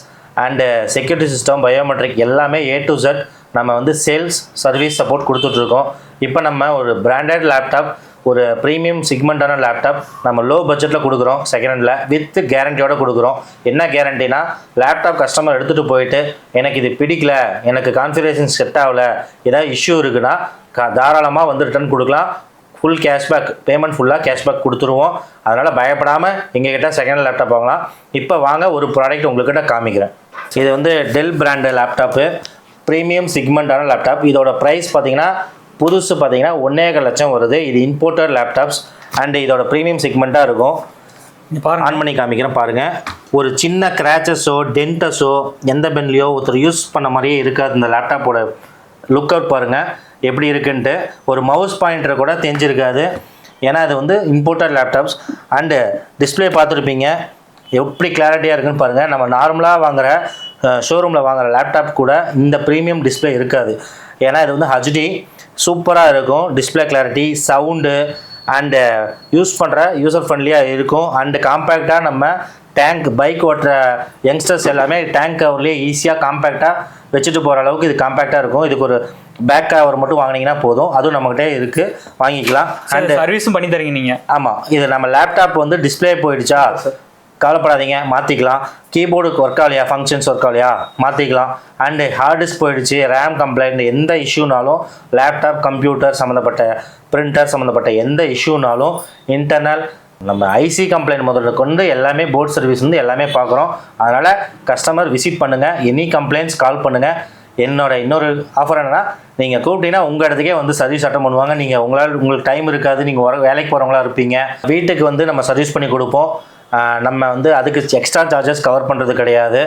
and security system, biometric எல்லாமே A to Z நம்ம வந்து சேல்ஸ் சர்வீஸ் சப்போர்ட் கொடுத்துட்ருக்கோம். இப்போ நம்ம ஒரு பிராண்டட் லேப்டாப், ஒரு ப்ரீமியம் சிக்மெண்ட்டான லேப்டாப் நம்ம லோ பட்ஜெட்டில் கொடுக்குறோம், செகண்ட் ஹேண்டில் வித் கேரண்டியோடு கொடுக்குறோம். என்ன கேரண்டினா, லேப்டாப் கஸ்டமர் எடுத்துகிட்டு போயிட்டு எனக்கு இது பிடிக்கல, எனக்கு கான்ஃபிகரேஷன் செட் ஆகலை, ஏதாவது இஷ்யூ இருக்குன்னா தாராளமாக வந்து ரிட்டர்ன் கொடுக்கலாம். ஃபுல் கேஷ்பேக், பேமெண்ட் ஃபுல்லாக கேஷ்பேக் கொடுத்துருவோம். அதனால் பயப்படாமல் எங்ககிட்ட செகண்ட் லேப்டாப் வாங்கலாம். இப்போ வாங்க ஒரு ப்ராடக்ட் உங்கள்கிட்ட காமிக்கிறேன். இது வந்து டெல் பிராண்டு லேப்டாப்பு, ப்ரீமியம் சிக்மெண்ட்டான லேப்டாப். இதோட ப்ரைஸ் பார்த்தீங்கன்னா புதுசு பார்த்தீங்கன்னா 1.25 லட்சம் வருது. இது இம்போர்ட்டட் லேப்டாப்ஸ் அண்டு இதோட ப்ரீமியம் செக்மெண்ட்டாக இருக்கும். ஆன் பண்ணி காமிக்கிறேன் பாருங்கள். ஒரு சின்ன கிராச்சஸோ டென்டஸோ எந்த பென்லையோ ஒருத்தர் யூஸ் பண்ண மாதிரியே இருக்காது. இந்த லேப்டாப்போட லுக் அவுட் பாருங்கள் எப்படி இருக்குன்ட்டு. ஒரு மவுஸ் பாயிண்டர் கூட தெரிஞ்சிருக்காது, ஏன்னா அது வந்து இம்போர்ட்டட் லேப்டாப்ஸ். அண்டு டிஸ்பிளே பார்த்துருப்பீங்க எப்படி கிளாரிட்டியாக இருக்குன்னு பாருங்கள். நம்ம நார்மலாக வாங்குகிற ஷோரூமில் வாங்குகிற லேப்டாப் கூட இந்த ப்ரீமியம் டிஸ்பிளே இருக்காது, ஏன்னா இது வந்து HD சூப்பராக இருக்கும். Display clarity, sound and use பண்ணுற யூசர் ஃப்ரெண்ட்லியாக இருக்கும். அண்டு காம்பேக்டாக நம்ம டேங்க் பைக் ஓட்டுற யங்ஸ்டர்ஸ் எல்லாமே டேங்க் கவர்லேயே ஈஸியாக காம்பேக்டாக வச்சுட்டு போகிற அளவுக்கு இது காம்பேக்டாக இருக்கும். இதுக்கு ஒரு பேக் கவர் மட்டும் வாங்கினீங்கன்னா போதும், அதுவும் நம்மகிட்டே இருக்குது, வாங்கிக்கலாம். அண்ட் சர்வீஸும் பண்ணி தரீங்க நீங்கள்? ஆமாம், இது நம்ம லேப்டாப் வந்து டிஸ்பிளே போயிடுச்சா கவலைப்படாதீங்க, மாற்றிக்கலாம். கீபோர்டுக்கு ஒர்க் ஆகலையா, ஃபங்க்ஷன்ஸ் ஒர்க் ஆகலையா, மாற்றிக்கலாம். அண்டு ஹார்ட் டிஸ்க் போயிடுச்சு, ரேம் கம்ப்ளைண்ட், எந்த இஷ்யூனாலும் லேப்டாப் கம்ப்யூட்டர் சம்மந்தப்பட்ட பிரிண்டர் சம்மந்தப்பட்ட எந்த இஷ்யூனாலும் இன்டர்னல் நம்ம ஐசி கம்ப்ளைண்ட் முதல்ல கொண்டு எல்லாமே போர்ட் சர்வீஸ் வந்து எல்லாமே பார்க்குறோம். அதனால் கஸ்டமர் விசிட் பண்ணுங்கள், எனி கம்ப்ளைண்ட்ஸ் கால் பண்ணுங்கள். என்னோட இன்னொரு ஆஃபர் என்னன்னா, நீங்கள் கூப்பிட்டீங்கன்னா உங்கள் இடத்துக்கே வந்து சர்வீஸ் அட்டன் பண்ணுவாங்க. நீங்கள் உங்களுக்கு டைம் இருக்காது, நீங்கள் வேலைக்கு போகிறவங்களா இருப்பீங்க, வீட்டுக்கு வந்து நம்ம சர்வீஸ் பண்ணி கொடுப்போம். நம்ம வந்து அதுக்கு எக்ஸ்ட்ரா சார்ஜஸ் கவர் பண்ணுறது கிடையாது.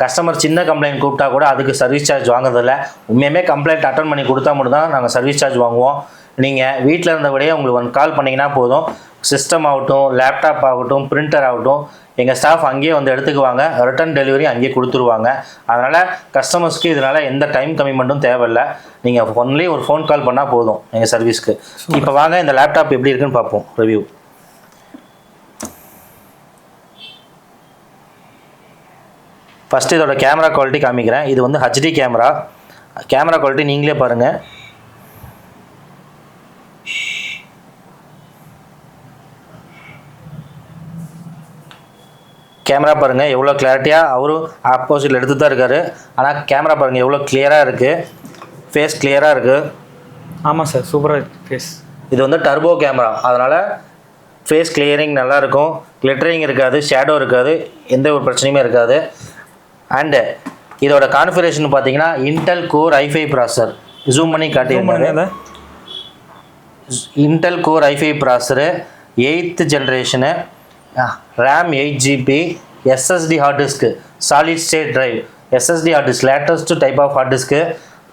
கஸ்டமர் சின்ன கம்ப்ளைண்ட் கூப்பிட்டா கூட அதுக்கு சர்வீஸ் சார்ஜ் வாங்குறதில்ல. உண்மையுமே கம்ப்ளைண்ட் அட்டன் பண்ணி கொடுத்தா மட்டும் தான் நாங்கள் சர்வீஸ் சார்ஜ் வாங்குவோம். நீங்கள் வீட்டில் இருந்தபடியே உங்களுக்கு ஒன் கால் பண்ணிங்கன்னா போதும், சிஸ்டம் ஆகட்டும், லேப்டாப் ஆகட்டும், பிரிண்டர் ஆகட்டும், எங்கள் ஸ்டாஃப் அங்கேயே வந்து எடுத்துக்குவாங்க, ரிட்டன் டெலிவரி அங்கேயே கொடுத்துருவாங்க. அதனால் கஸ்டமர்ஸ்க்கு இதனால் எந்த டைம் கமிட்மெண்ட்டும் தேவையில்லை. நீங்கள் ஒன்லி ஒரு ஃபோன் கால் பண்ணால் போதும் எங்கள் சர்வீஸ்க்கு. இப்போ வாங்க இந்த லேப்டாப் எப்படி இருக்குன்னு பார்ப்போம், ரிவ்யூ. ஃபஸ்ட்டு இதோட கேமரா குவாலிட்டி காமிக்கிறேன். இது வந்து ஹெச்டி கேமரா குவாலிட்டி நீங்களே பாருங்கள். கேமரா பாருங்கள் எவ்வளோ கிளாரிட்டியாக, அவரும் ஆப்போசிட்டில் எடுத்து தான் இருக்கார். ஆனால் கேமரா பாருங்கள் எவ்வளோ கிளியராக இருக்குது, ஃபேஸ் கிளியராக இருக்குது. ஆமாம் சார், சூப்பராக இருக்குது ஃபேஸ். இது வந்து டர்போ கேமரா, அதனால் ஃபேஸ் கிளியரிங் நல்லாயிருக்கும், கிளிட்டரிங் இருக்காது, ஷேடோ இருக்காது, எந்த ஒரு பிரச்சனையுமே இருக்காது. அண்டு இதோட கான்ஃபிகரேஷன் பார்த்தீங்கன்னா Intel core i5 processor, zoom பண்ணி காட்டியிருந்தாங்க. Intel core i5 processor, 8th generation, RAM 8GB, SSD hard disk, solid state drive, SSD hard disk, latest type of hard disk,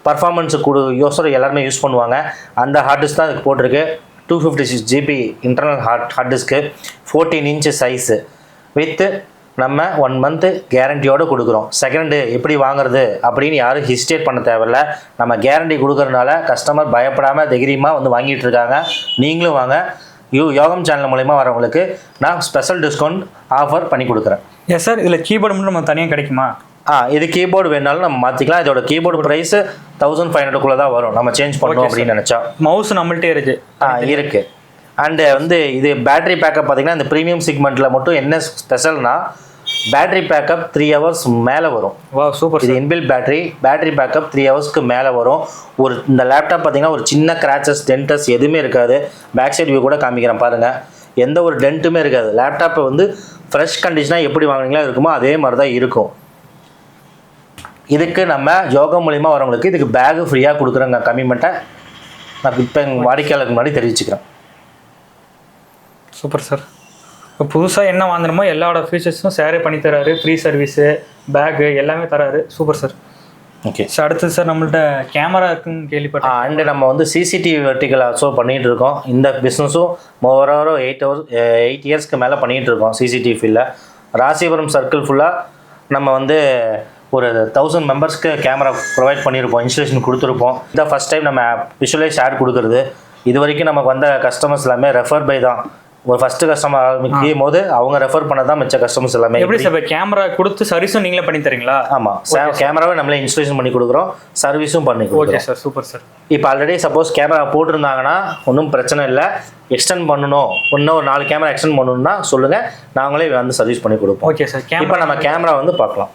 performance user எல்லாருமே யூஸ் பண்ணுவாங்க. அந்த ஹார்ட் டிஸ்க் தான் இதுக்கு போட்டிருக்கு. 256GB internal hard disk, 14 inch size, with நம்ம 1 month கேரண்டியோடு கொடுக்குறோம். செகண்டு எப்படி வாங்குறது அப்படின்னு யாரும் ஹிஸ்டேட் பண்ண தேவையில்ல. நம்ம கேரண்டி கொடுக்குறதுனால கஸ்டமர் பயப்படாமல் தைரியமாக வந்து வாங்கிட்டு இருக்காங்க. நீங்களும் வாங்க. யோகம் சேனல் மூலமா வரவங்களுக்கு நான் ஸ்பெஷல் டிஸ்கவுண்ட் ஆஃபர் பண்ணி கொடுக்குறேன். எஸ் சார், இதில் கீபோர்டு மட்டும் நம்ம தனியாக கிடைக்குமா? இது கீபோர்டு வேணாலும் நம்ம மாற்றிக்கலாம். இதோட கீபோர்டு ப்ரைஸ் 1500 தான் வரும் நம்ம சேஞ்ச் பண்ணோம் அப்படின்னு நினச்சா. மவுஸ் நம்மள்ட்டே இருக்குது. அண்டு வந்து இது பேட்டரி பேக்கப் பார்த்தீங்கன்னா இந்த ப்ரீமியம் செக்மெண்ட்டில் மட்டும் என்ன ஸ்பெஷல்னா பேட்டரி பேக்கப் 3 hours மேலே வரும். வா சூப்பர். இது இன்பில்ட் பேட்டரி பேக்கப் 3 hours மேலே வரும். இந்த லேப்டாப் பார்த்தீங்கன்னா ஒரு சின்ன கிராச்சஸ் டென்டஸ் எதுவுமே இருக்காது. பேக் சைட் வியூ கூட காமிக்கிறேன் பாருங்கள், எந்த ஒரு டென்ட்டுமே இருக்காது. லேப்டாப்பை வந்து ஃப்ரெஷ் கண்டிஷனாக எப்படி வாங்குறீங்களா இருக்குமோ அதே மாதிரி தான் இருக்கும். இதுக்கு நம்ம யோகா மூலிமா வரவங்களுக்கு இதுக்கு பேகு ஃப்ரீயாக கொடுக்குறோங்க. கமிட்மெண்ட்டை நான் இப்போ எங்கள் வாடிக்கையாளருக்கு முன்னாடி தெரிவிச்சுக்கிறேன். Super sir. இப்போ புதுசாக என்ன வாங்கணுமோ எல்லாரோட ஃபீச்சர்ஸும் ஷேரே பண்ணி தராரு, ஃப்ரீ சர்வீஸு, பேகு எல்லாமே தராரு. Super sir. ஓகே சார், அடுத்தது சார் நம்மள்ட்ட கேமரா இருக்குன்னு கேள்விப்பட்டேன். அண்டு நம்ம வந்து சிசிடிவி வெர்டிக்கல் ஆல்சோ பண்ணிகிட்டு இருக்கோம். இந்த பிஸ்னஸும் ஓவரால் 8 yearsக்கு மேலே பண்ணிகிட்டு இருக்கோம். சிசிடிவி ஃபீல்டில் ராசிபுரம் சர்க்கிள் ஃபுல்லாக நம்ம வந்து ஒரு 1000 மெம்பர்ஸ்க்கு கேமரா ப்ரொவைட் பண்ணியிருப்போம், இன்ஸ்டலேஷன் கொடுத்துருப்போம். இதான் ஃபஸ்ட் டைம் நம்ம விஷுவலைஸ் ஆட் கொடுக்குறது. இது வரைக்கும் நமக்கு வந்த கஸ்டமர்ஸ் எல்லாமே ரெஃபர் பை தான். ஒரு ஃபஸ்ட்டு கஸ்டமர் ஆரம்பிக்கும் போது அவங்க ரெஃபர் பண்ண தான் மிச்ச கஸ்டமர்ஸ் எல்லாமே. எப்படி சார் கேமரா கொடுத்து சர்வீஸும் நீங்களே பண்ணி தரீங்களா? ஆமாம், கேமராவை நம்மளே இன்ஸ்டலேஷன் பண்ணி கொடுக்குறோம், சர்வீஸும் பண்ணி கொடுக்குறோம். Okay sir, super sir. இப்போ ஆல்ரெடி சப்போஸ் கேமரா போட்டிருந்தாங்கன்னா ஒன்றும் பிரச்சனை இல்லை. எக்ஸ்டெண்ட் பண்ணணும், இன்னும் ஒரு 4 கேமரா எக்ஸ்டெண்ட் பண்ணணும்னா சொல்லுங்கள், நாங்களே வந்து சர்வீஸ் பண்ணி கொடுப்போம். Okay sir. இப்போ நம்ம கேமரா வந்து பார்க்கலாம்.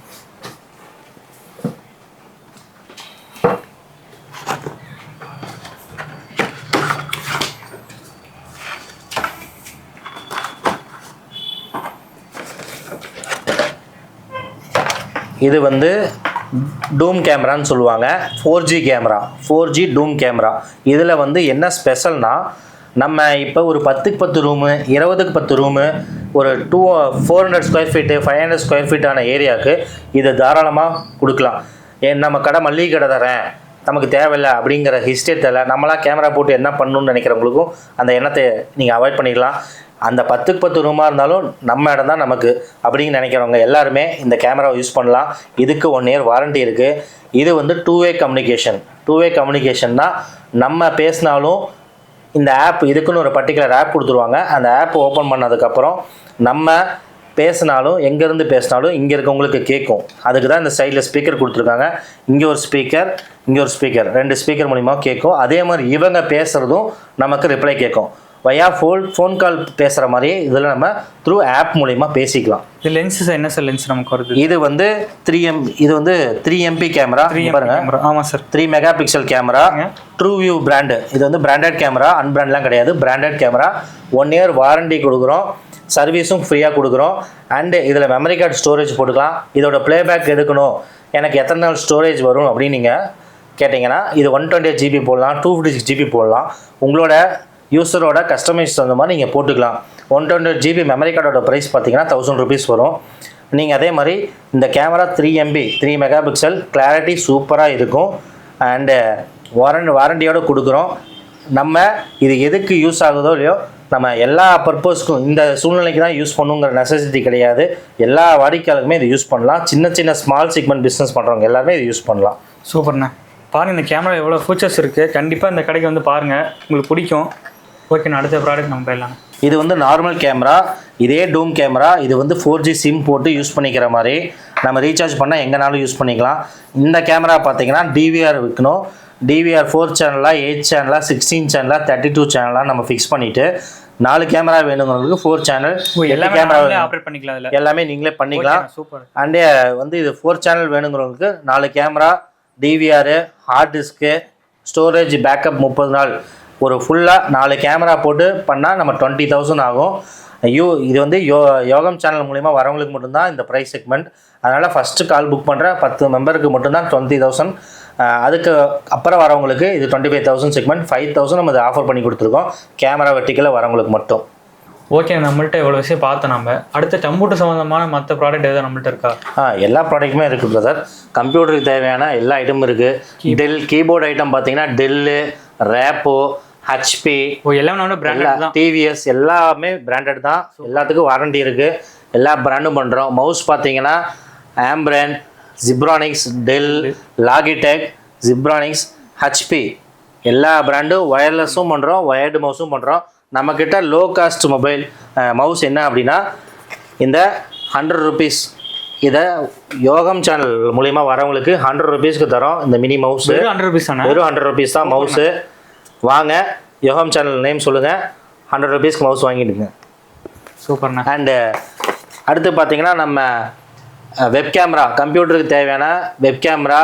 இது வந்து டூம் கேமரான்னு சொல்லுவாங்க. 4G கேமரா, 4G டூம் கேமரா. இதில் வந்து என்ன ஸ்பெஷல்னா, நம்ம இப்போ ஒரு 10க்கு 10 ரூமு, 20க்கு 10 ரூமு, ஒரு 400 ஸ்கொயர் ஃபீட்டு, 500 ஸ்கொயர் ஃபீட்டான ஏரியாவுக்கு இதை தாராளமாக கொடுக்கலாம். நம்ம கடை மல்லிகை கடை தரேன், நமக்கு தேவையில்லை அப்படிங்கிற ஹிஸ்டேட் தேவை. நம்மளாம் கேமரா போட்டு என்ன பண்ணணும்னு நினைக்கிறவங்களுக்கும் அந்த எண்ணத்தை நீங்கள் அவாய்ட் பண்ணிடலாம். அந்த 10க்கு 10 ரூமாக இருந்தாலும் நம்ம இடம் தான் நமக்கு அப்படின்னு நினைக்கிறவங்க எல்லாருமே இந்த கேமராவை யூஸ் பண்ணலாம். இதுக்கு 1 year வாரண்ட்டி இருக்குது. இது வந்து 2-way கம்யூனிகேஷன். 2-way கம்யூனிகேஷன்னா நம்ம பேசினாலும் இந்த ஆப் இதுக்குன்னு ஒரு பர்டிகுலர் ஆப் கொடுத்துருவாங்க. அந்த ஆப் ஓப்பன் பண்ணதுக்கப்புறம் நம்ம பேசினாலும் எங்கேருந்து பேசினாலும் இங்கே இருக்கவங்களுக்கு கேட்கும். அதுக்கு தான் இந்த சைடில் ஸ்பீக்கர் கொடுத்துருக்காங்க. இங்கே ஒரு ஸ்பீக்கர், இங்கே ஒரு ஸ்பீக்கர், 2 ஸ்பீக்கர் மூலிமா கேட்கும். அதே மாதிரி இவங்க பேசுகிறதும் நமக்கு ரிப்ளை கேட்கும். வயா ஃபோன் கால் பேசுகிற மாதிரியே இதில் நம்ம த்ரூ ஆப் மூலிமா பேசிக்கலாம். இது லென்ஸஸ் என்ன சார் லென்ஸ் நமக்கு வருது? இது வந்து 3 MP கேமரா பாருங்க. ஆமாம் sir, 3 mega pixel camera, true view brand. இது வந்து பிராண்டட் கேமரா, அன்பிராண்ட்லாம் கிடையாது, பிராண்டட் கேமரா. 1 இயர் வாரண்டி கொடுக்குறோம், சர்வீஸும் ஃப்ரீயாக கொடுக்குறோம். அண்டு இதில் மெமரி கார்டு ஸ்டோரேஜ் போட்டுக்கலாம். இதோட ப்ளேபேக் எடுக்கணும், எனக்கு எத்தனை நாள் ஸ்டோரேஜ் வரும் அப்படின்னு நீங்கள் கேட்டிங்கன்னா இது 128 GB போடலாம், 256 GB போடலாம். உங்களோட யூஸரோட கஸ்டமைஸ் அந்த மாதிரி நீங்கள் போட்டுக்கலாம். 128 GB மெமரி கார்டோட ப்ரைஸ் பார்த்தீங்கன்னா 1000 rupees வரும். நீங்கள் அதே மாதிரி இந்த camera 3 MB 3 mega pixel, clarity சூப்பராக இருக்கும். அண்டு வாரண்டியோடு கொடுக்குறோம். நம்ம இது எதுக்கு யூஸ் ஆகுதோ இல்லையோ, நம்ம எல்லா பர்பஸ்க்கும் இந்த சூழ்நிலைக்கு தான் யூஸ் பண்ணுங்கிற நெசசிட்டி கிடையாது. எல்லா வாடிக்கையாளருக்குமே இது யூஸ் பண்ணலாம். சின்ன ஸ்மால் செக்மெண்ட் பிஸ்னஸ் பண்ணுறவங்க எல்லாருமே இது யூஸ் பண்ணலாம். சூப்பர்ண்ணா. பாருங்கள் இந்த கேமரா எவ்வளோ ஃபீச்சர்ஸ் இருக்குது. கண்டிப்பாக இந்த கடைக்கு வந்து பாருங்கள், உங்களுக்கு பிடிக்கும். ஓகே, அடுத்த ப்ராடக்ட் நம்ம போயிடலாம். இது வந்து நார்மல் கேமரா, இதே டூம் கேமரா. இது வந்து 4G சிம் போட்டு யூஸ் பண்ணிக்கிற மாதிரி, நம்ம ரீசார்ஜ் பண்ணால் எங்கேனாலும் யூஸ் பண்ணிக்கலாம். இந்த கேமரா பார்த்தீங்கன்னா DVR வைக்கணும். DVR 4 சேனலாக, 8 சேனலாக, 16 சேனலாக, 32 சேனலாக நம்ம ஃபிக்ஸ் பண்ணிவிட்டு 4 கேமரா வேணுங்கிறதுக்கு 4 சேனல் கேமரா ஆப்ரேட் பண்ணிக்கலாம். இதில் எல்லாமே நீங்களே பண்ணிக்கலாம். சூப்பர். அண்டே வந்து இது 4 சேனல் வேணுங்கிறவங்களுக்கு 4 camera, DVR, hard disk, storage backup 30 நாள், ஒரு ஃபுல்லாக 4 கேமரா போட்டு பண்ணால் நம்ம 20,000 ஆகும். இது வந்து யோகம் சேனல் மூலிமா வரவங்களுக்கு மட்டும்தான் இந்த ப்ரைஸ் செக்மெண்ட். அதனால் ஃபஸ்ட்டு கால் புக் பண்ணுற 10 மெம்பருக்கு மட்டும்தான் 20,000. அதுக்கு அப்புறம் வரவங்களுக்கு இது 25,000 செக்மெண்ட். 5,000 நம்ம இதை ஆஃபர் பண்ணி கொடுத்துருக்கோம் கேமரா வெட்டிக்கல வரவங்களுக்கு மட்டும். ஓகே, நம்மள்ட்ட எவ்வளோ விஷயம் பார்த்தோம். நம்ம அடுத்த கம்ப்யூட்டர் சம்மந்தமான மற்ற ப்ராடக்ட் எதாவது நம்மள்ட்ட இருக்கா? எல்லா ப்ராடக்ட்டுமே இருக்குது பிரதர். கம்ப்யூட்டருக்கு தேவையான எல்லா ஐட்டமும் இருக்குது. டெல் கீபோர்டு ஐட்டம் பார்த்தீங்கன்னா டெல்லு, ரேப்போ, HP, எல்லாமே பிராண்டட் தான். TVS எல்லாமே பிராண்டட் தான். எல்லாத்துக்கும் வாரண்டி இருக்குது. எல்லா பிராண்டும் பண்ணுறோம். மவுஸ் பார்த்தீங்கன்னா Ambrane, Zebronics, Dell, Logitech, Zebronics, HP எல்லா பிராண்டும். ஒயர்லெஸ்ஸும் பண்ணுறோம், ஒயர்டு மவுஸும் பண்ணுறோம். நம்மக்கிட்ட லோ காஸ்ட் மொபைல் மவுஸ் என்ன அப்படின்னா இந்த 100 rupees. இதை யோகம் சேனல் மூலிமா வரவங்களுக்கு 100 rupeesக்கு தரோம். இந்த மினி மவுஸ் வெறும் 100 rupees தானே? வெறும் 100 rupees தான் மவுஸு. வாங்க, யோகம் சேனல் நேம் சொல்லுங்கள், 100 rupeesக்கு மவுஸ் வாங்கிடுங்க. சூப்பர்ண்ணா. அண்டு அடுத்து பார்த்தீங்கன்னா நம்ம வெப் கேமரா, கம்ப்யூட்டருக்கு தேவையான வெப் கேமரா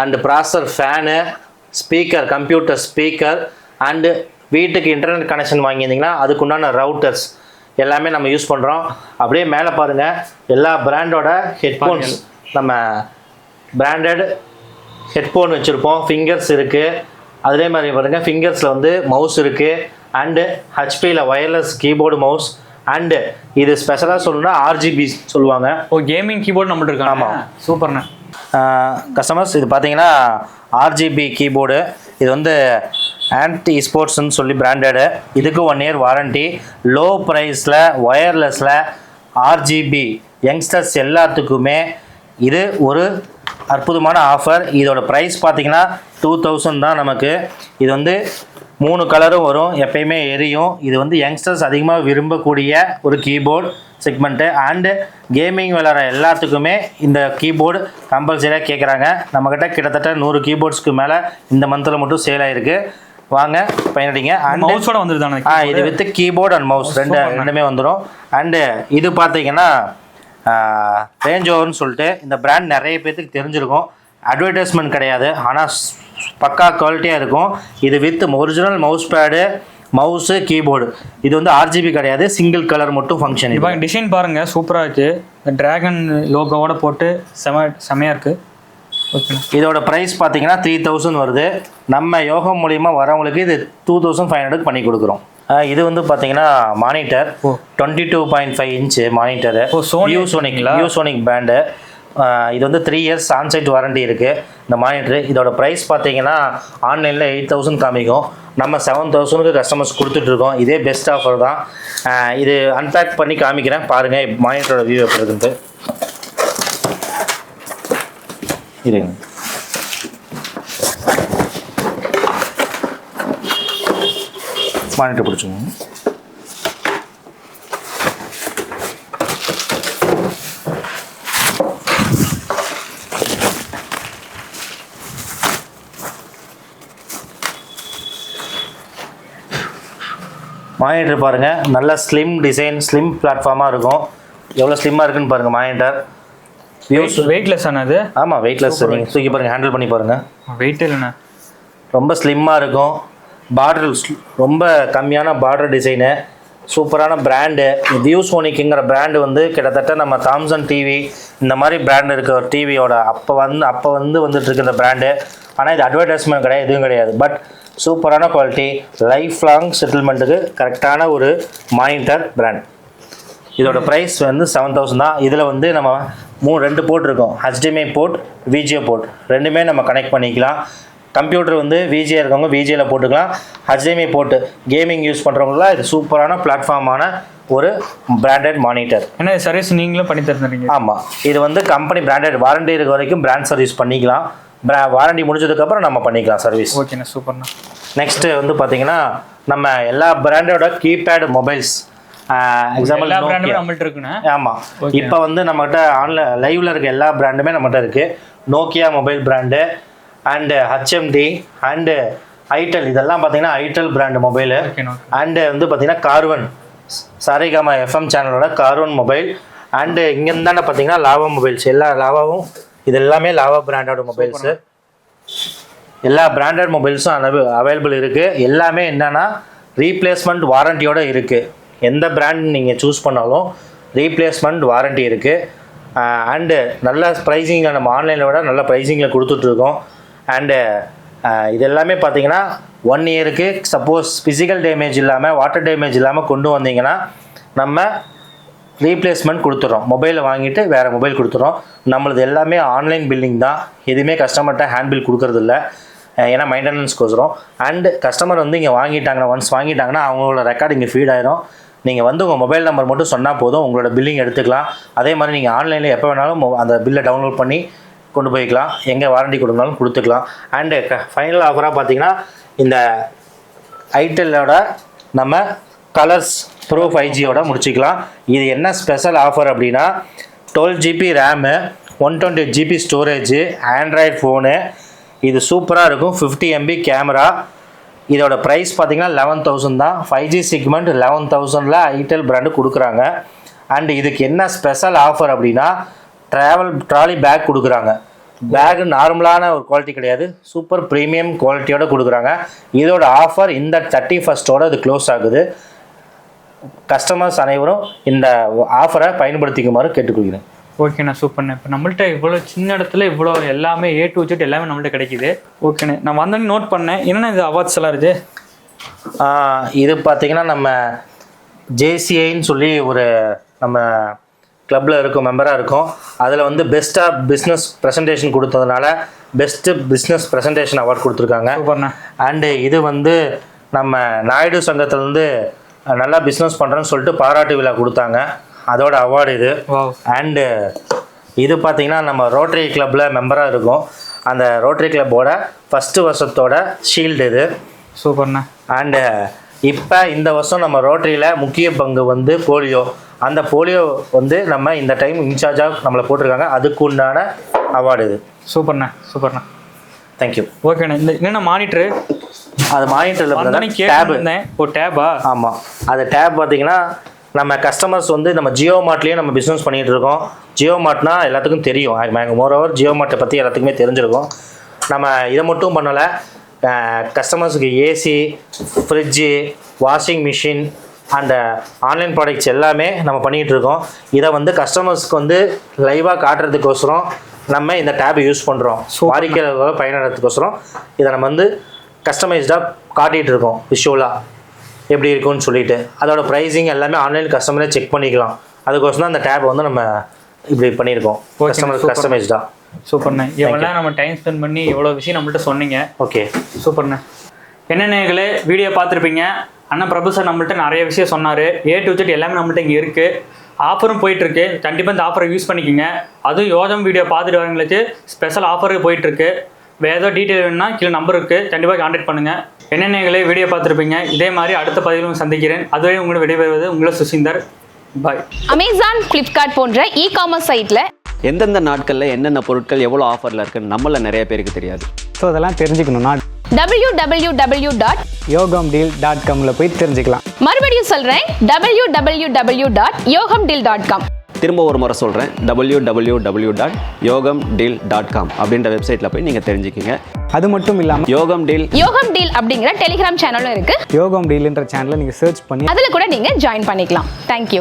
அண்டு ப்ராசர், fan, speaker, computer speaker, and வீட்டுக்கு இன்டர்நெட் கனெக்ஷன் வாங்கியிருந்தீங்கன்னா அதுக்குண்டான ரவுட்டர்ஸ் எல்லாமே நம்ம யூஸ் பண்ணுறோம். அப்படியே மேலே பாருங்கள், எல்லா பிராண்டோட ஹெட்ஃபோன்ஸ், நம்ம பிராண்டட் ஹெட்ஃபோன் வச்சுருப்போம். ஃபிங்கர்ஸ் இருக்குது. அதே மாதிரி பாருங்கள், ஃபிங்கர்ஸில் வந்து மவுஸ் இருக்குது. அண்டு HPயில் ஒயர்லெஸ் கீபோர்டு மவுஸ். அண்டு இது ஸ்பெஷலாக சொல்லணும்னா RGB சொல்லுவாங்க. கேமிங் கீபோர்டு நம்மள்ட்ட இருக்காங்க. ஆமாம், சூப்பர்ண்ணா. கஸ்டமர்ஸ் இது பார்த்தீங்கன்னா RGB கீபோர்டு. இது வந்து ஆன்டி ஸ்போர்ட்ஸ்ன்னு சொல்லி பிராண்டடு. இதுக்கு 1 இயர் வாரண்டி. லோ ப்ரைஸில் ஒயர்லெஸில் RGB யங்ஸ்டர்ஸ் எல்லாத்துக்குமே இது ஒரு அற்புதமான ஆஃபர். இதோட ப்ரைஸ் பார்த்தீங்கன்னா 2000 தான் நமக்கு. இது வந்து 3 கலரும் வரும், எப்பயுமே எரியும். இது வந்து யங்ஸ்டர்ஸ் அதிகமாக விரும்பக்கூடிய ஒரு கீபோர்டு செக்மெண்ட்டு. அண்டு கேமிங் விளையாடுற எல்லாத்துக்குமே இந்த கீபோர்டு கம்பல்சரியாக கேட்குறாங்க. நம்மக்கிட்ட கிட்டத்தட்ட 100 கீபோர்ட்ஸ்க்கு மேலே இந்த மந்தில் மட்டும் சேல் ஆகிருக்கு. வாங்க பயனடிங்க. அண்ட் மவுஸோட வந்துருதானே? இது வித் கீபோர்டு அண்ட் மவுஸ் ரெண்டுமே வந்துடும். அண்டு இது பார்த்தீங்கன்னா ரேஞ்ச் ஓவர்னு சொல்லிட்டு இந்த பிராண்ட் நிறைய பேர்த்துக்கு தெரிஞ்சிருக்கும். அட்வர்டைஸ்மெண்ட் கிடையாது, ஆனால் பக்கா குவாலிட்டியாக இருக்கும். இது with original mouse pad, mouse, keyboard. இது வந்து RGB கிடையாது, சிங்கிள் கலர் மட்டும் ஃபங்க்ஷன். இப்போ டிசைன் பாருங்கள், சூப்பராக இருக்குது. இந்த ட்ராகன் லோகோவோட போட்டு செமையாக இருக்குது. ஓகே, இதோட ப்ரைஸ் பார்த்தீங்கன்னா 3000 வருது. நம்ம யோகம் மூலிமா வரவங்களுக்கு இது 2500 பண்ணி கொடுக்குறோம். இது வந்து பார்த்தீங்கன்னா மானிட்டர் 22.5 இன்ச்சு மானிட்டரு. யூசோனிக் பிராண்டு. இது வந்து 3 இயர்ஸ் ஆன்சைட் வாரண்டி இருக்குது இந்த மானிட்டரு. இதோட ப்ரைஸ் பார்த்தீங்கன்னா ஆன்லைனில் 8000 காமிக்கும். நம்ம 7000க்கு கஸ்டமர்ஸ் கொடுத்துட்ருக்கோம். இதே பெஸ்ட் ஆஃபர் தான். இது அன்பேக் பண்ணி காமிக்கிறேன் பாருங்கள் மானிட்டரோட வியூ எப்படி இருக்குன்ட்டு. இருங்க, மானிட்டர் பிடிச்சுங்க. மானிட்டர் பாருங்கள், நல்ல ஸ்லிம் டிசைன், ஸ்லிம் பிளாட்ஃபார்மாக இருக்கும். எவ்வளோ ஸ்லிம்மாக இருக்குன்னு பாருங்கள் மானிட்டர். வெயிட்லெஸ் ஆனது. ஆமாம் வெயிட்லெஸ். நீங்கள் தூக்கி பாருங்கள், ஹேண்டில் பண்ணி பாருங்கள். வெயிட் இல்லைண்ணா, ரொம்ப ஸ்லிம்மாக இருக்கும். பார்டர் ரொம்ப கம்மியான பார்டர் டிசைனு, சூப்பரான பிராண்டு. வியூசோனிக்குங்கிற பிராண்டு வந்து கிட்டத்தட்ட நம்ம தாம்சன் டிவி இந்த மாதிரி பிராண்டு இருக்க ஒரு டிவியோட அப்போ வந்துட்டு இருக்கு இந்த பிராண்டு. ஆனால் இது அட்வர்டைஸ்மெண்ட் கிடையாது, எதுவும் கிடையாது. பட் சூப்பரான குவாலிட்டி, லைஃப் லாங் செட்டில்மெண்ட்டுக்கு கரெக்டான ஒரு மானிட்டர் பிராண்ட். இதோட ப்ரைஸ் வந்து 7000 தான். இதில் வந்து நம்ம 2 போர்ட் இருக்கும், HDMI போர்ட், VGA போர்ட், ரெண்டுமே நம்ம கனெக்ட் பண்ணிக்கலாம். கம்ப்யூட்டர் வந்து VGA இருக்கவங்க VGAல போட்டுக்கலாம். HDMI போட்டு கேமிங் யூஸ் பண்ணுறவங்களாம் இது சூப்பரான பிளாட்ஃபார்மான ஒரு பிராண்டட் மானிட்டர். ஏன்னா சர்வீஸ் நீங்களும் பண்ணி தருந்தீங்க. ஆமாம், இது வந்து கம்பெனி பிராண்டட், வாரண்டி இருக்க வரைக்கும் பிராண்ட் சர்வீஸ் பண்ணிக்கலாம். வாரண்டி முடிஞ்சதுக்கப்புறம் நம்ம பண்ணிக்கலாம் சர்வீஸ். ஓகேண்ணா, சூப்பர்ண்ணா. நெக்ஸ்ட்டு வந்து பார்த்தீங்கன்னா நம்ம எல்லா பிராண்டோட கீபேட் மொபைல்ஸ், எக்ஸாம்பிள் நம்மள்ட்ட இருக்குண்ணா. ஆமாம், இப்போ வந்து நம்மகிட்ட லைவ்ல இருக்க எல்லா பிராண்டுமே நம்மகிட்ட இருக்குது. Nokia mobile brand and HMD and itel, இதெல்லாம் பார்த்தீங்கன்னா ஐட்டல் பிராண்டு மொபைலு. அண்டு வந்து பார்த்தீங்கன்னா கார்வன், சரிகமா FM சேனலோட கார்வன் மொபைல். அண்டு இங்கேருந்து தானே பார்த்தீங்கன்னா லாவா மொபைல்ஸ், எல்லா லாவாவும் இது எல்லாமே லாவா பிராண்டோட மொபைல்ஸு. எல்லா பிராண்டட் மொபைல்ஸும் அவைலபிள் இருக்குது. எல்லாமே என்னென்னா ரீப்ளேஸ்மெண்ட் வாரண்டியோடு இருக்குது. எந்த பிராண்ட் நீங்கள் சூஸ் பண்ணாலும் ரீப்ளேஸ்மெண்ட் வாரண்டி இருக்குது. அண்டு நல்ல ப்ரைஸிங்கில் நம்ம ஆன்லைனில் விட நல்ல ப்ரைஸிங்கில் கொடுத்துட்ருக்கோம். அண்டு இது எல்லாமே பார்த்தீங்கன்னா 1 இயருக்கு சப்போஸ் ஃபிசிக்கல் டேமேஜ் இல்லாமல், வாட்டர் டேமேஜ் இல்லாமல் கொண்டு வந்தீங்கன்னா நம்ம ரீப்ளேஸ்மெண்ட் கொடுத்துட்றோம். மொபைலை வாங்கிட்டு வேறு மொபைல் கொடுத்துட்றோம். நம்மளது எல்லாமே ஆன்லைன் பில்லிங் தான், எதுவுமே கஸ்டமர்கிட்ட ஹேண்ட் பில் கொடுக்கறதில்ல. ஏன்னா மெயின்டெனன்ஸ்க்கோசரம். அண்டு கஸ்டமர் வந்து இங்கே ஒன்ஸ் வாங்கிட்டாங்கன்னா அவங்களோட ரெக்கார்டு இங்கே ஃபீட் ஆயிரும். நீங்கள் வந்து உங்கள் மொபைல் நம்பர் மட்டும் சொன்னால் போதும், உங்களோட பில்லிங் எடுத்துக்கலாம். அதே மாதிரி நீங்கள் ஆன்லைனில் எப்போ வேணாலும் அந்த பில்லை டவுன்லோட் பண்ணி கொண்டு போய்க்கலாம், எங்கே வாரண்டி கொடுக்கனாலும் கொடுத்துக்கலாம். அண்டு ஃபைனல் ஆஃபராக பார்த்தீங்கன்னா இந்த ஐட்டலோட நம்ம கலர்ஸ் ப்ரோ 5Gயோட முடிச்சிக்கலாம். இது என்ன ஸ்பெஷல் ஆஃபர் அப்படின்னா 12 GB RAM, 128 GB storage, Android phone. இது சூப்பராக இருக்கும். 50 MB கேமரா. இதோட ப்ரைஸ் பார்த்தீங்கன்னா 11,000 தான். 5G செக்மெண்ட் 11,000ல் ஐட்டல் பிராண்டு கொடுக்குறாங்க. அண்ட் இதுக்கு என்ன ஸ்பெஷல் ஆஃபர் அப்படின்னா ட்ராலி பேக் கொடுக்குறாங்க. பேக் நார்மலான ஒரு குவாலிட்டி கிடையாது, சூப்பர் ப்ரீமியம் குவாலிட்டியோட கொடுக்குறாங்க. இதோட ஆஃபர் இந்த 31st இது க்ளோஸ் ஆகுது. கஸ்டமர்ஸ் அனைவரும் இந்த ஆஃபரை பயன்படுத்திக்குமாறு கேட்டுக்கொள்கிறேன். ஓகேண்ணா, சூப்பர்ண்ணா. இப்போ நம்மள்ட்ட இவ்வளோ சின்ன இடத்துல இவ்வளோ எல்லாமே A to Z எல்லாமே நம்மள்ட்ட கிடைக்குது. ஓகேண்ணே, நான் வந்தோடனே நோட் பண்ணேன். என்னென்ன இது அவார்ட்ஸ் எல்லாம் இருக்குது? இது பார்த்தீங்கன்னா நம்ம JCIன்னு சொல்லி ஒரு நம்ம கிளப்பில் இருக்கும், மெம்பராக இருக்கும். அதில் வந்து பெஸ்ட்டாக பிஸ்னஸ் ப்ரெசன்டேஷன் கொடுத்ததுனால பெஸ்ட்டு பிஸ்னஸ் ப்ரெசன்டேஷன் அவார்ட் கொடுத்துருக்காங்க. அண்டு இது வந்து நம்ம நாயுடு சங்கத்துலேருந்து நல்லா பிஸ்னஸ் பண்ணுறேன்னு சொல்லிட்டு பாராட்டு விழா கொடுத்தாங்க, அதோட அவார்டு இது. அண்டு இது பார்த்திங்கன்னா நம்ம ரோட்டரி கிளப்பில் மெம்பராக இருக்கும். அந்த ரோட்டரி கிளப்போட ஃபஸ்ட்டு வருஷத்தோட ஷீல்டு இது. சூப்பர்ண்ணா. அண்டு இப்போ இந்த வருஷம் நம்ம ரோட்டரியில் முக்கிய பங்கு வந்து போலியோ. அந்த போலியோ வந்து நம்ம இந்த டைம் இன்சார்ஜாக நம்மளை போட்டிருக்காங்க, அதுக்கு உண்டான அவார்டு இது. சூப்பர்ண்ணா, சூப்பர்ண்ணா. தேங்க்யூ. ஓகேண்ணா. இந்த என்னென்ன மானிட்ரு? அது மானிட்டரில் டேபு. ஓ, டேபா? ஆமாம், அது டேப் பார்த்தீங்கன்னா நம்ம கஸ்டமர்ஸ் வந்து நம்ம ஜியோ மார்ட்லேயே நம்ம பிஸ்னஸ் பண்ணிகிட்டு இருக்கோம். ஜியோ மார்ட்னா எல்லாத்துக்கும் தெரியும், மோரோவர் ஜியோ மார்ட்டை பற்றி எல்லாத்துக்குமே தெரிஞ்சிருக்கும். நம்ம இதை மட்டும் பண்ணலை, கஸ்டமர்ஸுக்கு AC, fridge, washing machine and online products எல்லாமே நம்ம பண்ணிகிட்டு இருக்கோம். இதை வந்து கஸ்டமர்ஸ்க்கு வந்து லைவாக காட்டுறதுக்கோசரம் நம்ம இந்த டேப் யூஸ் பண்ணுறோம். வாடிக்கையாளர்களோட பயனடைறதுக்கோசரம் இதை நம்ம வந்து கஸ்டமைஸ்டாக காட்டிகிட்டு இருக்கோம், விஷுவலாக எப்படி இருக்குன்னு சொல்லிட்டு. அதோட ப்ரைஸிங் எல்லாமே ஆன்லைன் கஸ்டமரே செக் பண்ணிக்கலாம். அதுக்கோசரம் தான் அந்த டேப் வந்து நம்ம இப்படி பண்ணியிருக்கோம், கஸ்டமைஸ்டாக. சூப்பர்ண்ணே. எவ்வளோ நம்ம டைம் ஸ்பெண்ட் பண்ணி எவ்வளோ விஷயம் நம்மள்ட்ட சொன்னீங்க. ஓகே, சூப்பர்ண்ணே. என்னென்னங்களே வீடியோ பார்த்துருப்பீங்க. அண்ணன் பிரபு சார் நம்மள்ட்ட நிறைய விஷயம் சொன்னார். A to Z எல்லாமே நம்மள்ட்ட இங்கே இருக்குது. ஆஃபரும் போயிட்டுருக்கு. கண்டிப்பாக இந்த ஆஃபரை யூஸ் பண்ணிக்கோங்க. அதுவும் யோகம் வீடியோ பார்த்துட்டு வரவங்களுக்கு ஸ்பெஷல் ஆஃபரு போயிட்டுருக்கு. வேறு ஏதோ டீட்டெயில் வேணும்னா கீழே நம்பர் இருக்குது, கண்டிப்பாக கான்டாக்ட் பண்ணுங்கள். என்னென்னங்களே வீடியோ பார்த்துருப்பீங்க. இதே மாதிரி அடுத்த பதிவிலும் சந்திக்கிறேன். அதுவரை உங்களை விடைபெறுவது உங்களை சுசீந்தர். பாய். அமேசான், ஃப்ளிப்கார்ட் போன்ற இ-காமர்ஸ் சைட்டில் எந்தெந்த நாட்களில் என்னென்ன பொருட்கள் எவ்வளோ ஆஃபரில் இருக்குன்னு நம்மள நிறைய பேருக்கு தெரியாது. ஸோ அதெல்லாம் தெரிஞ்சுக்கணும்னா yogamdeal.comல போய் தெரிஞ்சுக்கலாம். மறுபடியும் சொல்றேன், www.yogamdeal.com. திரும்ப ஒரு முறை சொல்கிறேன், www.yogamdeal.com அப்படின்ற வெப்சைட்டில் போய் நீங்கள் தெரிஞ்சுக்கிங்க. அது மட்டும் இல்லாமல் யோகம் டீல் அப்படிங்கிற டெலிகிராம் சேனலும் இருக்கு. யோகம் டீல்ன்ற சேனலை நீங்கள் சர்ச் பண்ணி அதுல கூட நீங்க ஜாயின் பண்ணிக்கலாம். தேங்க்யூ.